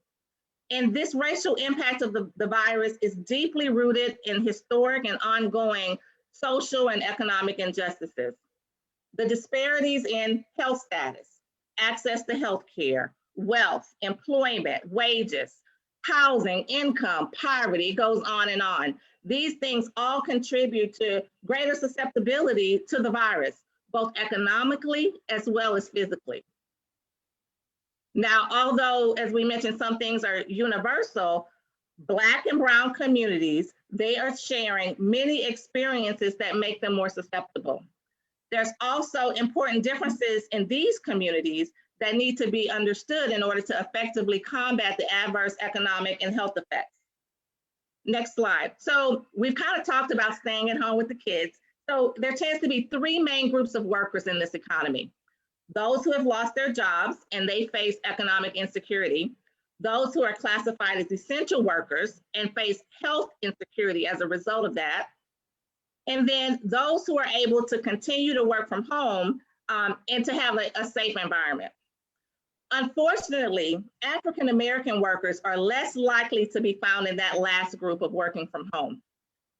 And this racial impact of the virus is deeply rooted in historic and ongoing social and economic injustices. The disparities in health status, access to health care, wealth, employment, wages, housing, income, poverty, it goes on and on. These things all contribute to greater susceptibility to the virus, both economically as well as physically. Now, although, as we mentioned, some things are universal, Black and Brown communities, they are sharing many experiences that make them more susceptible. There's also important differences in these communities that need to be understood in order to effectively combat the adverse economic and health effects. Next slide. So we've kind of talked about staying at home with the kids. So there tends to be three main groups of workers in this economy. Those who have lost their jobs and they face economic insecurity, those who are classified as essential workers and face health insecurity as a result of that, and then those who are able to continue to work from home and to have a safe environment. Unfortunately, African-American workers are less likely to be found in that last group of working from home.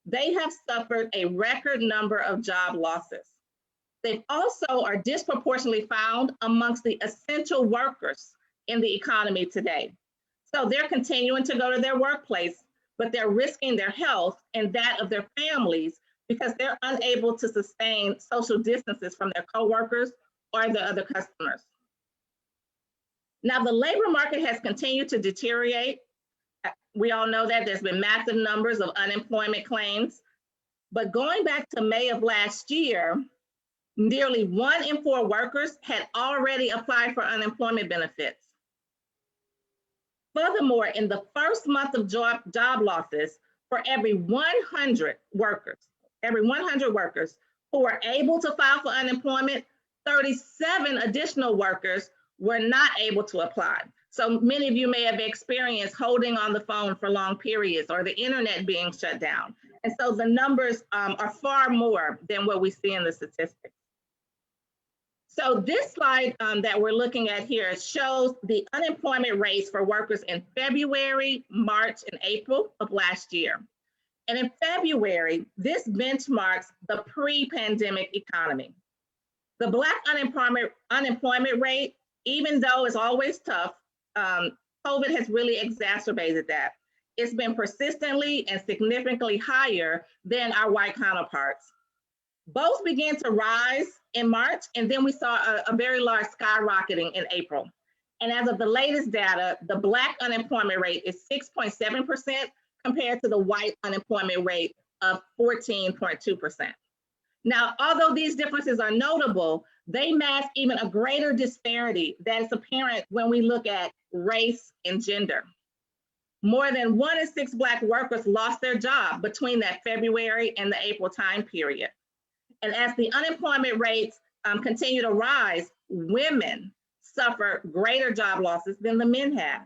They have suffered a record number of job losses. They also are disproportionately found amongst the essential workers in the economy today. So they're continuing to go to their workplace, but they're risking their health and that of their families because they're unable to sustain social distances from their coworkers or the other customers. Now, the labor market has continued to deteriorate. We all know that there's been massive numbers of unemployment claims, but going back to May of last year, nearly 1 in 4 workers had already applied for unemployment benefits. Furthermore, in the first month of job losses, for every 100 workers who were able to file for unemployment, 37 additional workers were not able to apply. So many of you may have experienced holding on the phone for long periods or the internet being shut down. And so the numbers are far more than what we see in the statistics. So this slide that we're looking at here shows the unemployment rates for workers in February, March, and April of last year. And in February, this benchmarks the pre-pandemic economy. The Black unemployment rate, even though it's always tough, COVID has really exacerbated that. It's been persistently and significantly higher than our white counterparts. Both began to rise in March, and then we saw a very large skyrocketing in April. And as of the latest data, the Black unemployment rate is 6.7% compared to the white unemployment rate of 14.2%. Now, although these differences are notable, they mask even a greater disparity that is apparent when we look at race and gender. More than 1 in 6 Black workers lost their job between that February and the April time period. And as the unemployment rates continue to rise, women suffer greater job losses than the men have.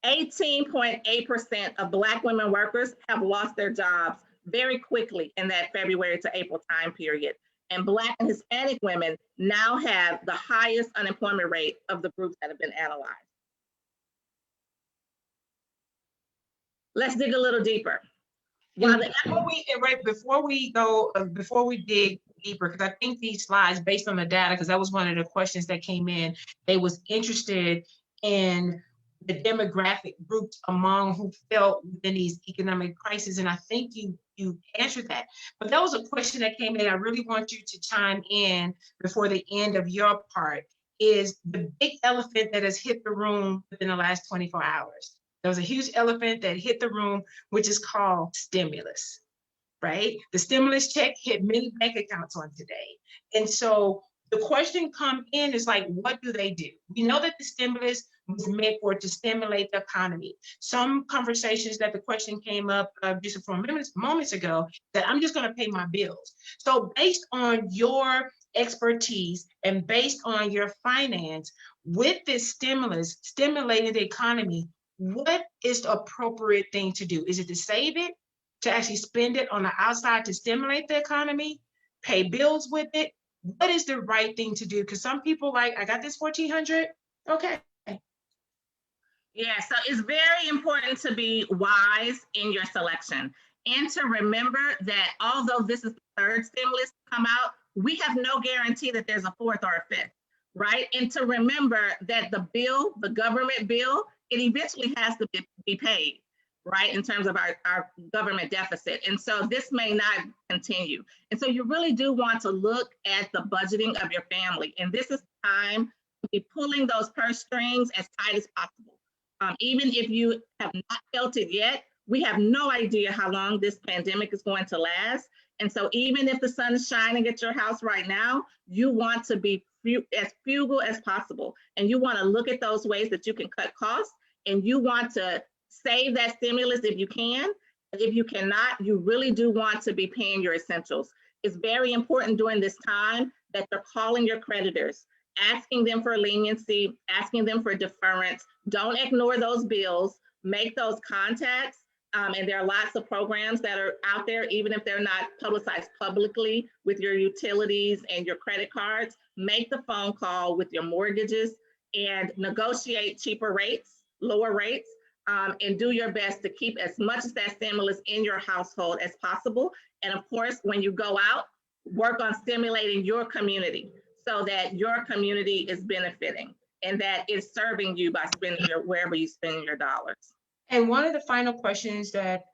18.8% of Black women workers have lost their jobs very quickly in that February to April time period. And Black and Hispanic women now have the highest unemployment rate of the groups that have been analyzed. Let's dig a little deeper. Before we dig deeper, because I think these slides, based on the data, because that was one of the questions that came in, they was interested in the demographic groups among who felt within these economic crises, and I think you answered that. But that was a question that came in. I really want you to chime in before the end of your part, is the big elephant that has hit the room within the last 24 hours. There was a huge elephant that hit the room, which is called stimulus, right? The stimulus check hit many bank accounts on today. And so the question come in is like, what do they do? We know that the stimulus was meant to stimulate the economy. Some conversations that the question came up just a few moments ago, that I'm just gonna pay my bills. So based on your expertise and based on your finance, with this stimulus stimulating the economy, what is the appropriate thing to do? Is it to save it, to actually spend it on the outside to stimulate the economy, pay bills with it? What is the right thing to do? Because some people like, I got this $1,400, okay. Yeah, so it's very important to be wise in your selection and to remember that although this is the third stimulus to come out, we have no guarantee that there's a fourth or a fifth, right? And to remember that the bill, the government bill, it eventually has to be paid, right, in terms of our government deficit. And so this may not continue. And so you really do want to look at the budgeting of your family. And this is time to be pulling those purse strings as tight as possible. Even if you have not felt it yet, we have no idea how long this pandemic is going to last. And so even if the sun is shining at your house right now, you want to be as frugal as possible. And you want to look at those ways that you can cut costs, and you want to save that stimulus if you can. If you cannot, you really do want to be paying your essentials. It's very important during this time that you're calling your creditors, asking them for leniency, asking them for deference. Don't ignore those bills, make those contacts. And there are lots of programs that are out there, even if they're not publicized publicly, with your utilities and your credit cards. Make the phone call with your mortgages and negotiate cheaper rates, lower rates, and do your best to keep as much of that stimulus in your household as possible. And of course, when you go out, work on stimulating your community so that your community is benefiting and that it's serving you by spending wherever you spend your dollars. And one of the final questions that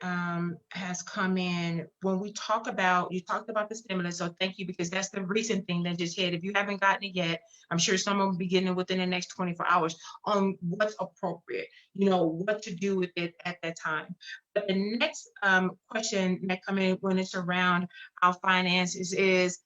has come in, when we talk about, you talked about the stimulus, so thank you, because that's the recent thing that just hit. If you haven't gotten it yet, I'm sure someone will be getting it within the next 24 hours on what's appropriate, what to do with it at that time. But the next question that come in when it's around our finances is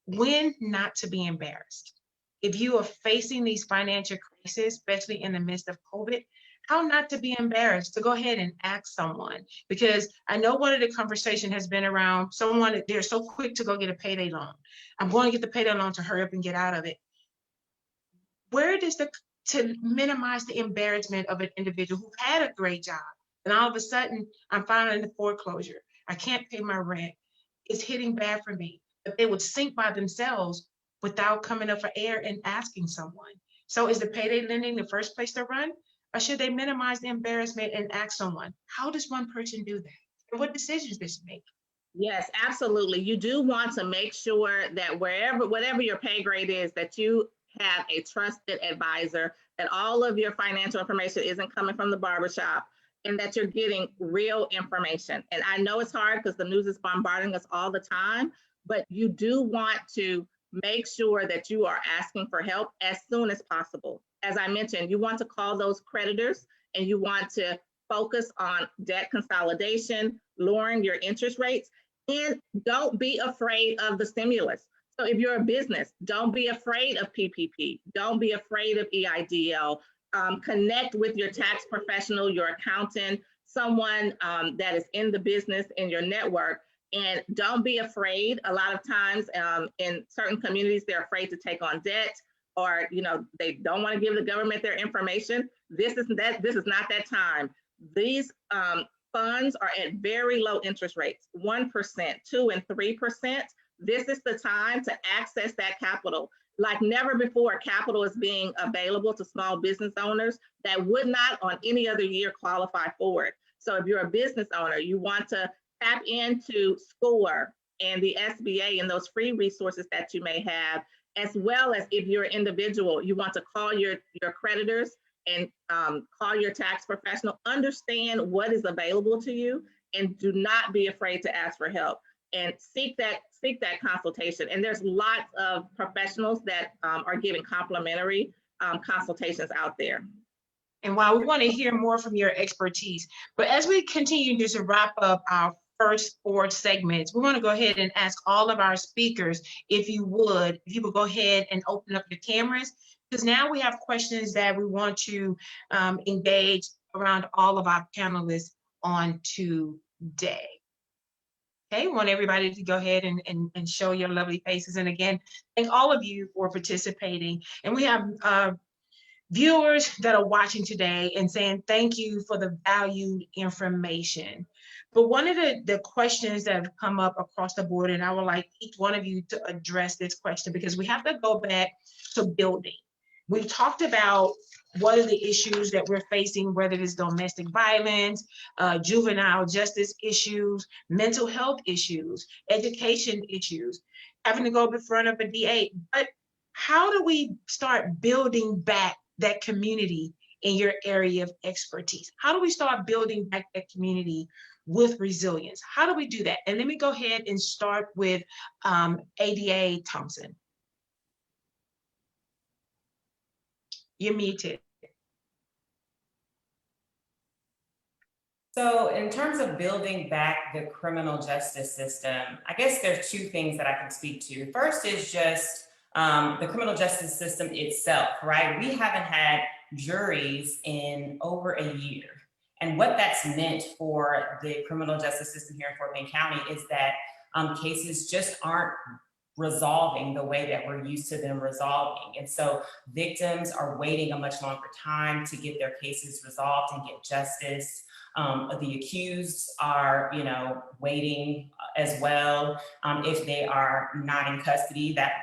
when not to be embarrassed. If you are facing these financial crises, especially in the midst of COVID, how not to be embarrassed to go ahead and ask someone. Because I know one of the conversation has been around someone, they're so quick to go get a payday loan. I'm going to get the payday loan to hurry up and get out of it. Where does to minimize the embarrassment of an individual who had a great job, and all of a sudden I'm filing the foreclosure, I can't pay my rent, it's hitting bad for me, but they would sink by themselves without coming up for air and asking someone. So is the payday lending the first place to run? Or should they minimize the embarrassment and ask someone? How does one person do that? And what decisions does it make? Yes, absolutely. You do want to make sure that whatever your pay grade is, that you have a trusted advisor, that all of your financial information isn't coming from the barbershop, and that you're getting real information. And I know it's hard because the news is bombarding us all the time, but you do want to make sure that you are asking for help as soon as possible. As I mentioned, you want to call those creditors, and you want to focus on debt consolidation, lowering your interest rates, and don't be afraid of the stimulus. So if you're a business, don't be afraid of PPP. Don't be afraid of EIDL. Connect with your tax professional, your accountant, someone that is in the business in your network. And don't be afraid. A lot of times in certain communities, they're afraid to take on debt. or they don't want to give the government their information, this is not that time. These funds are at very low interest rates, 1%, 2% and 3%. This is the time to access that capital. Like never before, capital is being available to small business owners that would not on any other year qualify for it. So if you're a business owner, you want to tap into SCORE and the SBA and those free resources that you may have, as well as if you're an individual, you want to call your creditors and call your tax professional, understand what is available to you, and do not be afraid to ask for help and seek that consultation. And there's lots of professionals that are giving complimentary consultations out there. And while we want to hear more from your expertise, but as we continue just to wrap up our first 4 segments, we want to go ahead and ask all of our speakers, if you would go ahead and open up your cameras, because now we have questions that we want to engage around all of our panelists on today. Okay, want everybody to go ahead and show your lovely faces. And again, thank all of you for participating. And we have viewers that are watching today and saying thank you for the valued information. But one of the questions that have come up across the board, and I would like each one of you to address this question, because we have to go back to building. We've talked about what are the issues that we're facing, whether it is domestic violence, juvenile justice issues, mental health issues, education issues, having to go in front of a DA. But how do we start building back that community in your area of expertise? How do we start building back that community with resilience? How do we do that? And let me go ahead and start with ADA Thompson. You're muted. So in terms of building back the criminal justice system, I guess there's 2 things that I can speak to. First is just the criminal justice system itself, right? We haven't had juries in over a year. And what that's meant for the criminal justice system here in Fort Bend County is that cases just aren't resolving the way that we're used to them resolving. And so victims are waiting a much longer time to get their cases resolved and get justice. The accused are, waiting as well. If they are not in custody, that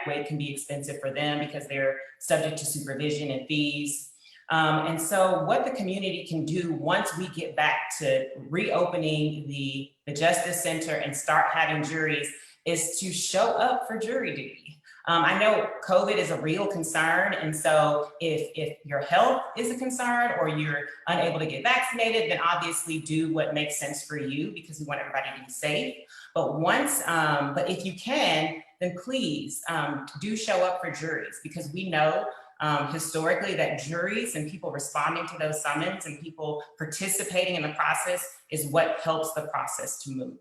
wait can be expensive for them because they're subject to supervision and fees. And so what the community can do once we get back to reopening the Justice Center and start having juries is to show up for jury duty. I know COVID is a real concern. And so if your health is a concern or you're unable to get vaccinated, then obviously do what makes sense for you, because we want everybody to be safe. But but if you can, then please do show up for juries, because we know historically that juries and people responding to those summons and people participating in the process is what helps the process to move.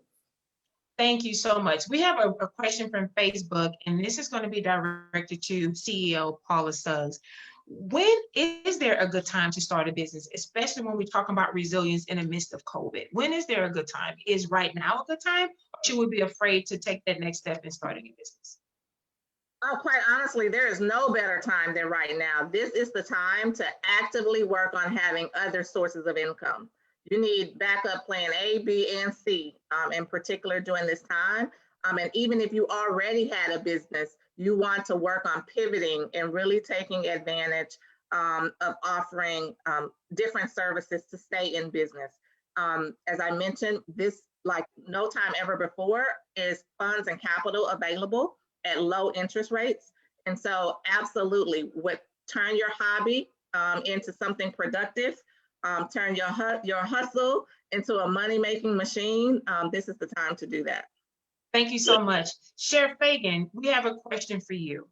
Thank you so much. We have a question from Facebook, and this is going to be directed to CEO Paula Suggs. When is there a good time to start a business, especially when we're talking about resilience in the midst of COVID? When is there a good time? Is right now a good time, or should we be afraid to take that next step in starting a business? Oh, quite honestly, there is no better time than right now. This is the time to actively work on having other sources of income. You need backup plan A, B, and C in particular during this time. And even if you already had a business, you want to work on pivoting and really taking advantage of offering different services to stay in business. As I mentioned, this, like no time ever before, is funds and capital available at low interest rates. And so absolutely, turn your hobby into something productive. Turn your hustle into a money-making machine. This is the time to do that. Thank you so much. Sheriff Fagan, we have a question for you.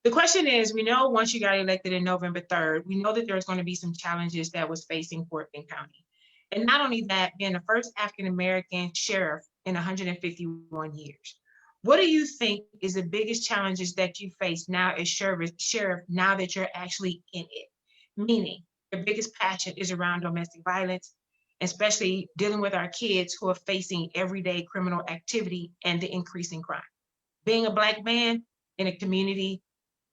The question is, we know once you got elected in November 3rd, we know that there's going to be some challenges that was facing Fort Bend County. And not only that, being the first African-American sheriff in 151 years. What do you think is the biggest challenges that you face now as sheriff, now that you're actually in it? Meaning, your biggest passion is around domestic violence, especially dealing with our kids who are facing everyday criminal activity and the increasing crime. Being a Black man in a community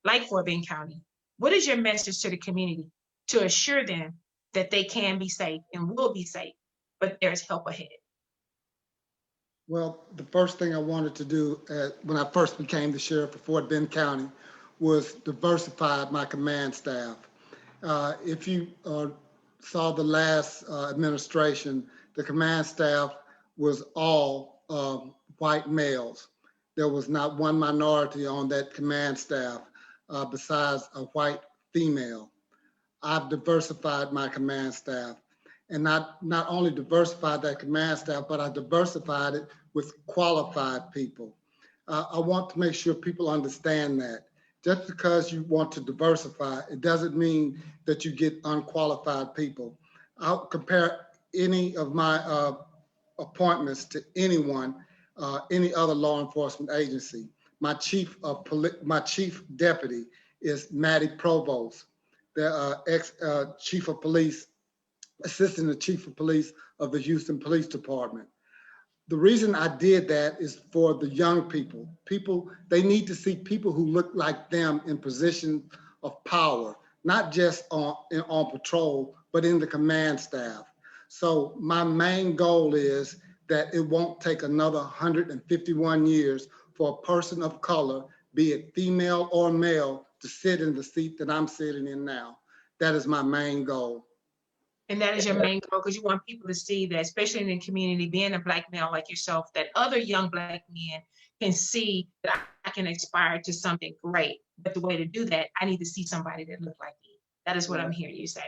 like Fort Bend County, what is your message to the community to assure them that they can be safe and will be safe, but there's help ahead? Well, the first thing I wanted to do when I first became the sheriff of Fort Bend County was diversify my command staff. If you saw the last administration, the command staff was all white males. There was not one minority on that command staff besides a white female. I've diversified my command staff, and not only diversified that command staff, but I diversified it with qualified people. I want to make sure people understand that. Just because you want to diversify, it doesn't mean that you get unqualified people. I'll compare any of my appointments to anyone, any other law enforcement agency. My chief deputy is Maddie Provost, the ex-chief of police, assistant to chief of police of the Houston Police Department. The reason I did that is for the young people. They need to see people who look like them in positions of power, not just on patrol, but in the command staff. So my main goal is that it won't take another 151 years for a person of color, be it female or male, to sit in the seat that I'm sitting in now. That is my main goal. And that is your main goal, because you want people to see that, especially in the community, being a Black male like yourself, that other young Black men can see that I can aspire to something great. But the way to do that, I need to see somebody that looks like me. That is what I'm hearing you say.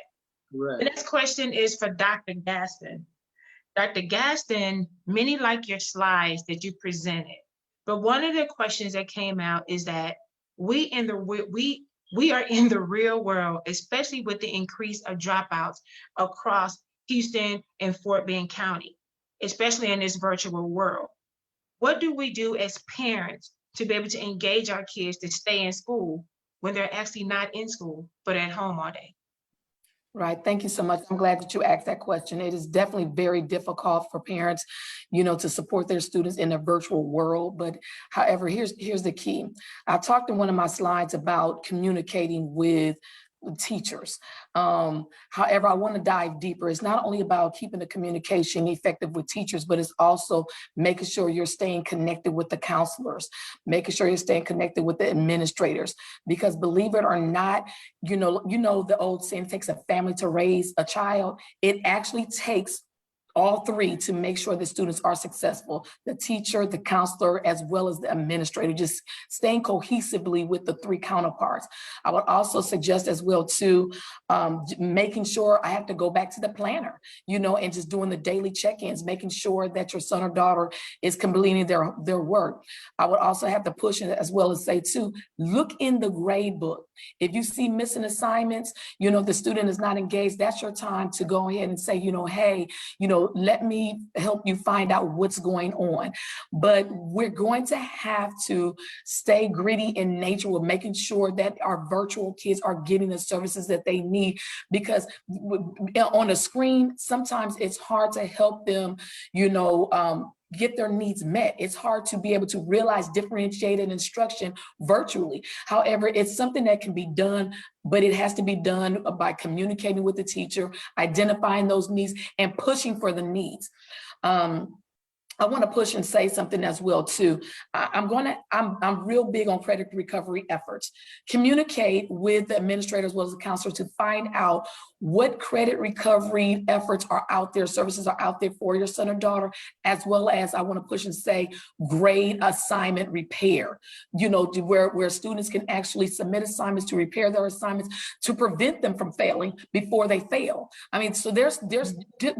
Right. The next question is for Dr. Gaston. Dr. Gaston, many like your slides that you presented, but one of the questions that came out is that we are in the real world, especially with the increase of dropouts across Houston and Fort Bend County, especially in this virtual world. What do we do as parents to be able to engage our kids to stay in school when they're actually not in school, but at home all day? Right. Thank you so much. I'm glad that you asked that question. It is definitely very difficult for parents, to support their students in a virtual world. But however, here's the key. I talked in one of my slides about communicating with teachers. However, I want to dive deeper. It's not only about keeping the communication effective with teachers, but it's also making sure you're staying connected with the counselors, making sure you're staying connected with the administrators, because believe it or not, the old saying, it takes a family to raise a child. It actually takes all three to make sure the students are successful: the teacher, the counselor, as well as the administrator, just staying cohesively with the three counterparts. I would also suggest as well too, making sure I have to go back to the planner, and just doing the daily check-ins, making sure that your son or daughter is completing their work. I would also have to push it as well as say too, look in the grade book. If you see missing assignments, the student is not engaged, that's your time to go ahead and say, hey, let me help you find out what's going on. But we're going to have to stay gritty in nature with making sure that our virtual kids are getting the services that they need, because on a screen, sometimes it's hard to help them, get their needs met. It's hard to be able to realize differentiated instruction virtually. However, it's something that can be done, but it has to be done by communicating with the teacher, identifying those needs, and pushing for the needs. I want to push and say something as well too. I'm real big on credit recovery efforts. Communicate with the administrator as well as the counselor to find out what credit recovery efforts are out there, services are out there for your son or daughter, as well as I want to push and say grade assignment repair, where students can actually submit assignments to repair their assignments to prevent them from failing before they fail. So there's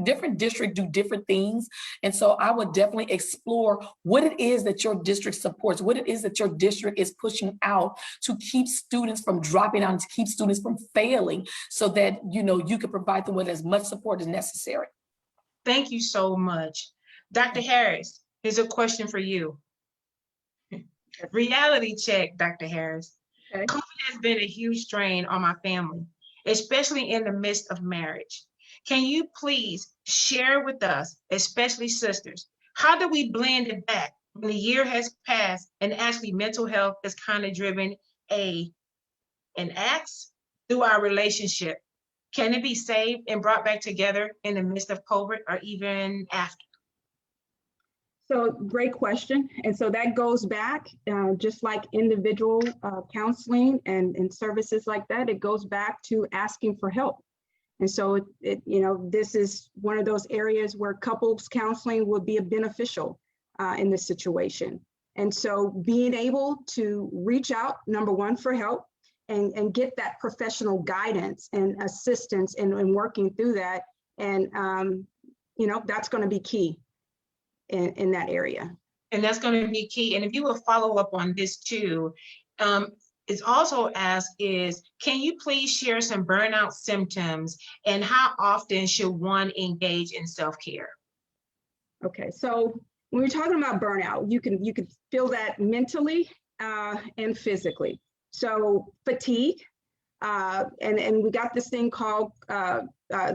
different districts do different things. And so I would definitely explore what it is that your district supports, what it is that your district is pushing out to keep students from dropping out and to keep students from failing, so that, you can provide them with as much support as necessary. Thank you so much. Dr. Harris, here's a question for you. Reality check, Dr. Harris. Okay. COVID has been a huge strain on my family, especially in the midst of marriage. Can you please share with us, especially sisters, how do we blend it back when the year has passed and actually mental health has kind of driven a and acts through our relationship, can it be saved and brought back together in the midst of COVID or even after? So great question. And so that goes back, just like individual counseling and services like that, it goes back to asking for help. And so this is one of those areas where couples counseling would be beneficial in this situation. And so being able to reach out, number one, for help and get that professional guidance and assistance in working through that. And, that's going to be key in that area. And that's going to be key. And if you will follow up on this too, it's also asked is, can you please share some burnout symptoms and how often should one engage in self-care? Okay, so when we're talking about burnout, you can feel that mentally and physically. So fatigue, and we got this thing called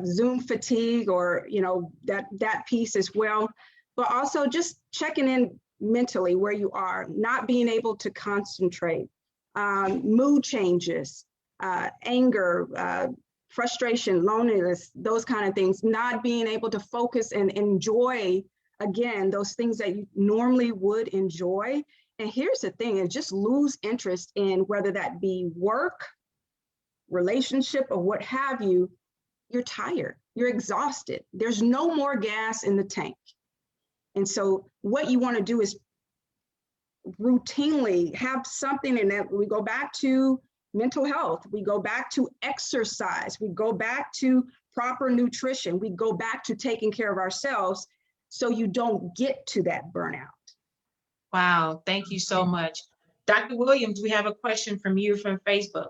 Zoom fatigue, or that piece as well. But also just checking in mentally where you are, not being able to concentrate, mood changes, anger, frustration, loneliness, those kind of things, not being able to focus and enjoy, again, those things that you normally would enjoy. And here's the thing, is just lose interest in whether that be work, relationship, or what have you. You're tired, you're exhausted. There's no more gas in the tank. And so what you want to do is routinely have something, and that we go back to mental health, we go back to exercise, we go back to proper nutrition, we go back to taking care of ourselves so you don't get to that burnout. Wow, thank you so much. Dr. Williams, we have a question from you from Facebook.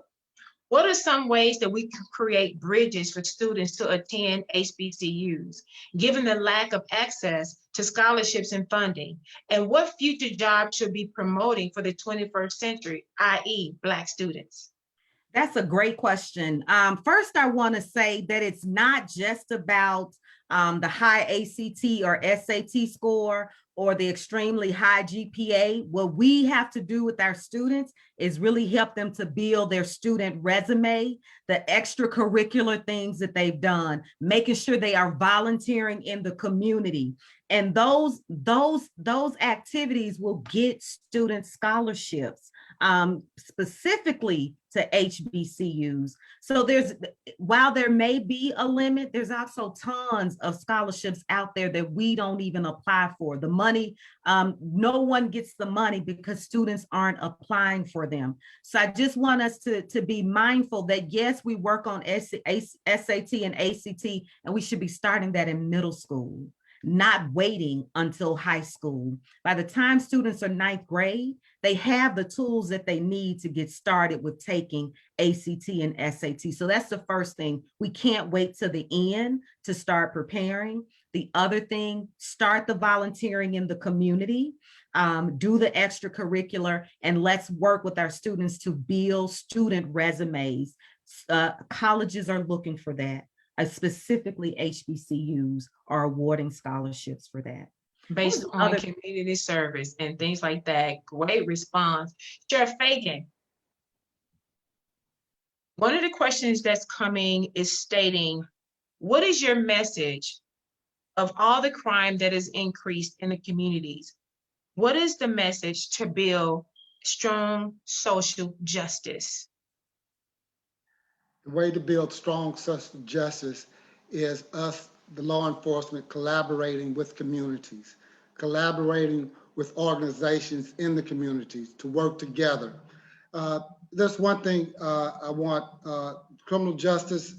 What are some ways that we can create bridges for students to attend HBCUs, given the lack of access to scholarships and funding? And what future jobs should be promoting for the 21st century, i.e. Black students? That's a great question. First, I want to say that it's not just about the high ACT or SAT score or the extremely high GPA. What we have to do with our students is really help them to build their student resume, the extracurricular things that they've done, making sure they are volunteering in the community. And those activities will get student scholarships, specifically to HBCUs. So while there may be a limit, there's also tons of scholarships out there that we don't even apply for. The money, no one gets the money because students aren't applying for them. So I just want us to be mindful that yes, we work on SAT and ACT, and we should be starting that in middle school, not waiting until high school. By the time students are 9th grade, they have the tools that they need to get started with taking ACT and SAT. So that's the first thing. We can't wait till the end to start preparing. The other thing, start the volunteering in the community, do the extracurricular, and let's work with our students to build student resumes. Colleges are looking for that. Specifically HBCUs are awarding scholarships for that. Based on community service and things like that. Great response. Chair Fagan, one of the questions that's coming is stating, what is your message of all the crime that is increased in the communities? What is the message to build strong social justice? The way to build strong social justice is us, the law enforcement, collaborating with communities, collaborating with organizations in the communities to work together. There's one thing I want criminal justice,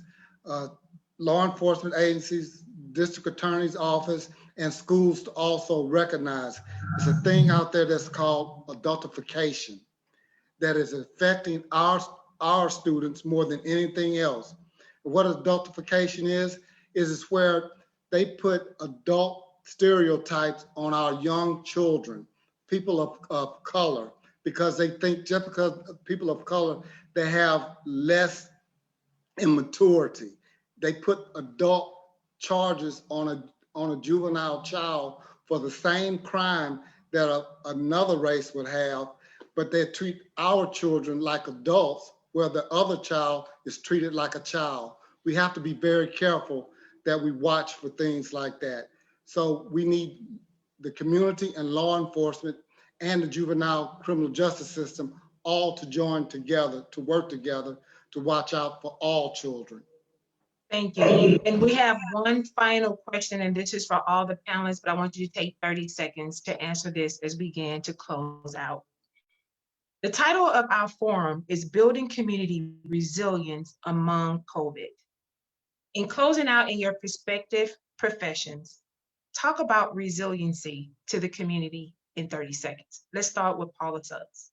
law enforcement agencies, district attorney's office, and schools to also recognize. There's a thing out there that's called adultification that is affecting our students more than anything else. What adultification is it's where they put adult stereotypes on our young children, people of color, because they think just because people of color, they have less immaturity. They put adult charges on a juvenile child for the same crime that another race would have, but they treat our children like adults where the other child is treated like a child. We have to be very careful that we watch for things like that. So we need the community and law enforcement and the juvenile criminal justice system all to join together, to work together, to watch out for all children. Thank you. And we have one final question, and this is for all the panelists, but I want you to take 30 seconds to answer this as we begin to close out. The title of our forum is Building Community Resilience Among COVID. In closing out in your prospective professions, talk about resiliency to the community in 30 seconds. Let's start with Paula Suggs.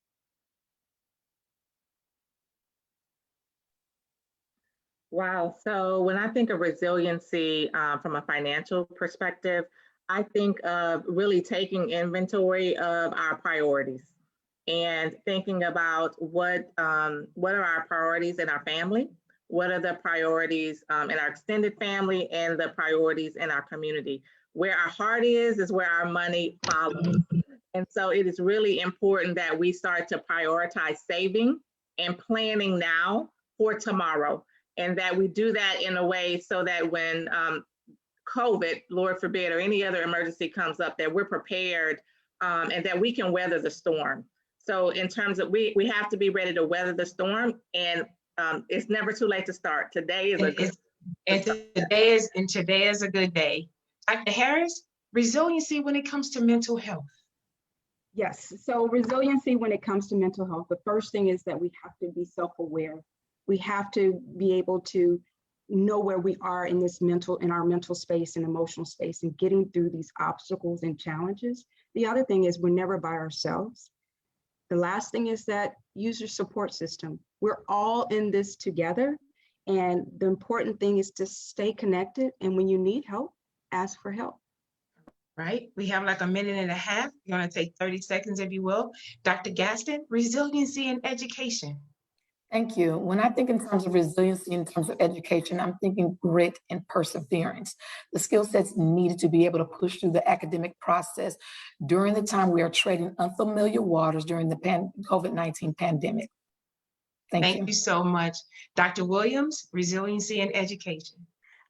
Wow. So when I think of resiliency from a financial perspective, I think of really taking inventory of our priorities and thinking about what are our priorities in our family, what are the priorities in our extended family, and the priorities in our community. Where our heart is where our money follows. And so it is really important that we start to prioritize saving and planning now for tomorrow. And that we do that in a way so that when COVID, Lord forbid, or any other emergency comes up, that we're prepared and that we can weather the storm. So in terms of, we have to be ready to weather the storm, and it's never too late to start. Today is a good today is a good day. Dr. Harris, resiliency when it comes to mental health. Yes, so resiliency when it comes to mental health, the first thing is that we have to be self-aware. We have to be able to know where we are in our mental space and emotional space and getting through these obstacles and challenges. The other thing is we're never by ourselves. The last thing is that use your support system. We're all in this together. And the important thing is to stay connected. And when you need help, ask for help. Right, we have like a minute and a half. You're gonna take 30 seconds if you will. Dr. Gaston, resiliency in education. Thank you. When I think in terms of resiliency, in terms of education, I'm thinking grit and perseverance. The skill sets needed to be able to push through the academic process during the time we are treading unfamiliar waters during the COVID-19 pandemic. Thank you so much. Dr. Williams, resiliency in education.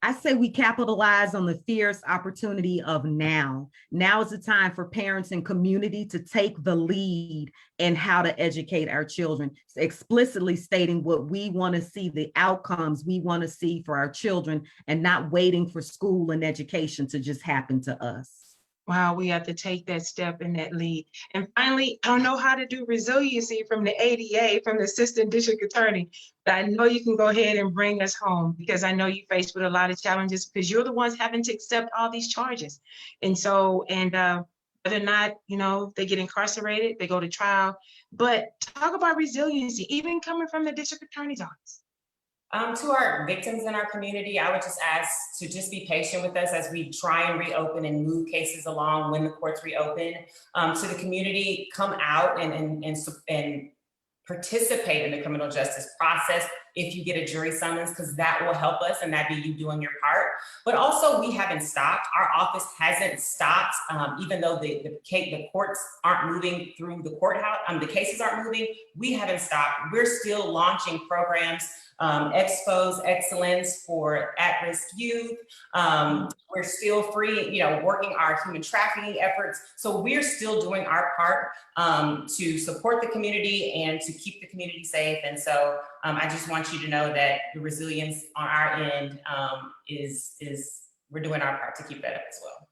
I say we capitalize on the fierce opportunity of now. Now is the time for parents and community to take the lead in how to educate our children, explicitly stating what we want to see, the outcomes we want to see for our children, and not waiting for school and education to just happen to us. Wow, we have to take that step and that lead. And finally, I don't know how to do resiliency from the ADA, from the Assistant District Attorney, but I know you can go ahead and bring us home, because I know you're faced with a lot of challenges because you're the ones having to accept all these charges. And so, whether or not, they get incarcerated, they go to trial, but talk about resiliency, even coming from the District Attorney's Office. To our victims in our community, I would just ask to just be patient with us as we try and reopen and move cases along when the courts reopen. To the community, come out and participate in the criminal justice process if you get a jury summons, because that will help us and that be you doing your part. But also, we haven't stopped. Our office hasn't stopped, even though the courts aren't moving through the courthouse, the cases aren't moving, we haven't stopped. We're still launching programs, Expose Excellence for at-risk youth. We're still free, working our human trafficking efforts. So we're still doing our part to support the community and to keep the community safe. And so I just want you to know that the resilience on our end is we're doing our part to keep that up as well.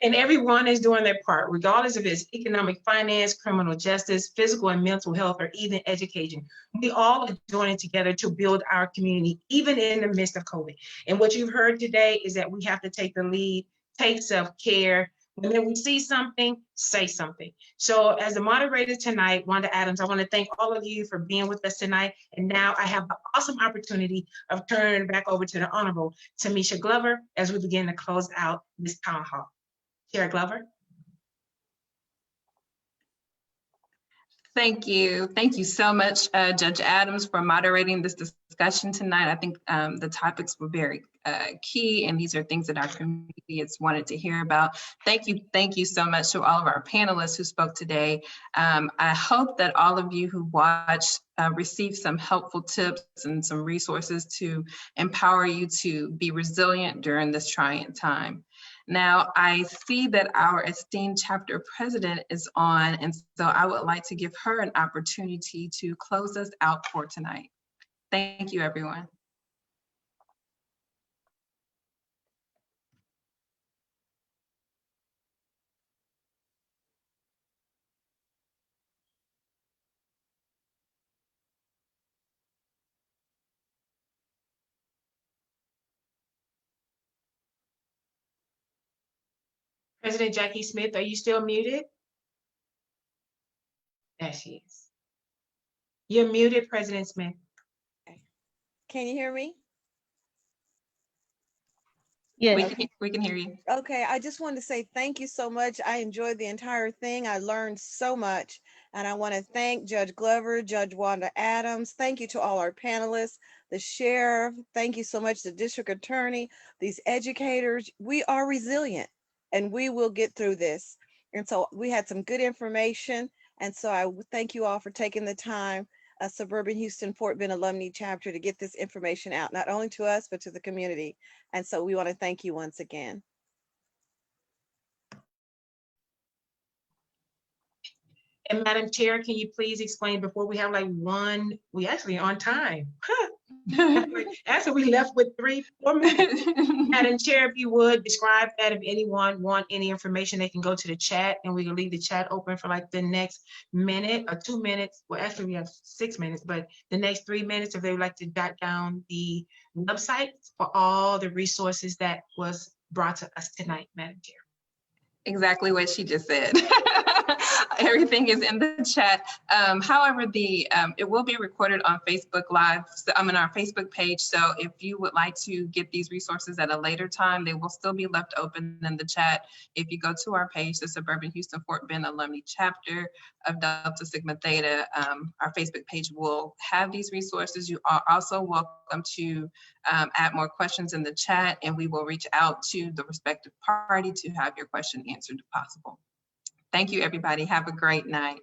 And everyone is doing their part, regardless of it's economic, finance, criminal justice, physical and mental health, or even education. We all are joining together to build our community, even in the midst of COVID. And what you've heard today is that we have to take the lead, take self-care. When we see something, say something. So as the moderator tonight, Wanda Adams, I want to thank all of you for being with us tonight. And now I have the awesome opportunity of turning back over to the Honorable Tamisha Glover as we begin to close out this town hall. Chair Glover. Thank you. Thank you so much, Judge Adams, for moderating this discussion tonight. I think the topics were very key, and these are things that our community has wanted to hear about. Thank you so much to all of our panelists who spoke today. I hope that all of you who watched received some helpful tips and some resources to empower you to be resilient during this trying time. Now, I see that our esteemed chapter president is on, and so I would like to give her an opportunity to close us out for tonight. Thank you, everyone. President Jackie Smith, are you still muted? There she is. You're muted, President Smith. Can you hear me? Yes. We can hear you. Okay, I just wanted to say thank you so much. I enjoyed the entire thing. I learned so much. And I want to thank Judge Glover, Judge Wanda Adams. Thank you to all our panelists, the sheriff. Thank you so much, the district attorney, these educators. We are resilient and we will get through this. And so we had some good information. And so I thank you all for taking the time, Suburban Houston Fort Bend Alumni Chapter, to get this information out, not only to us, but to the community. And so we want to thank you once again. And Madam Chair, can you please explain before we have like we actually on time. After we left with 3-4 minutes. Madam Chair, if you would describe that, if anyone want any information, they can go to the chat and we can leave the chat open for like the next minute or 2 minutes. Well, actually we have 6 minutes, but the next 3 minutes, if they would like to jot down the website for all the resources that was brought to us tonight, Madam Chair. Exactly what she just said. Everything is in the chat. However, it will be recorded on Facebook Live, on our Facebook page. So if you would like to get these resources at a later time, they will still be left open in the chat. If you go to our page, the Suburban Houston Fort Bend Alumni Chapter of Delta Sigma Theta, our Facebook page will have these resources. You are also welcome to add more questions in the chat, and we will reach out to the respective party to have your question answered if possible. Thank you, everybody. Have a great night.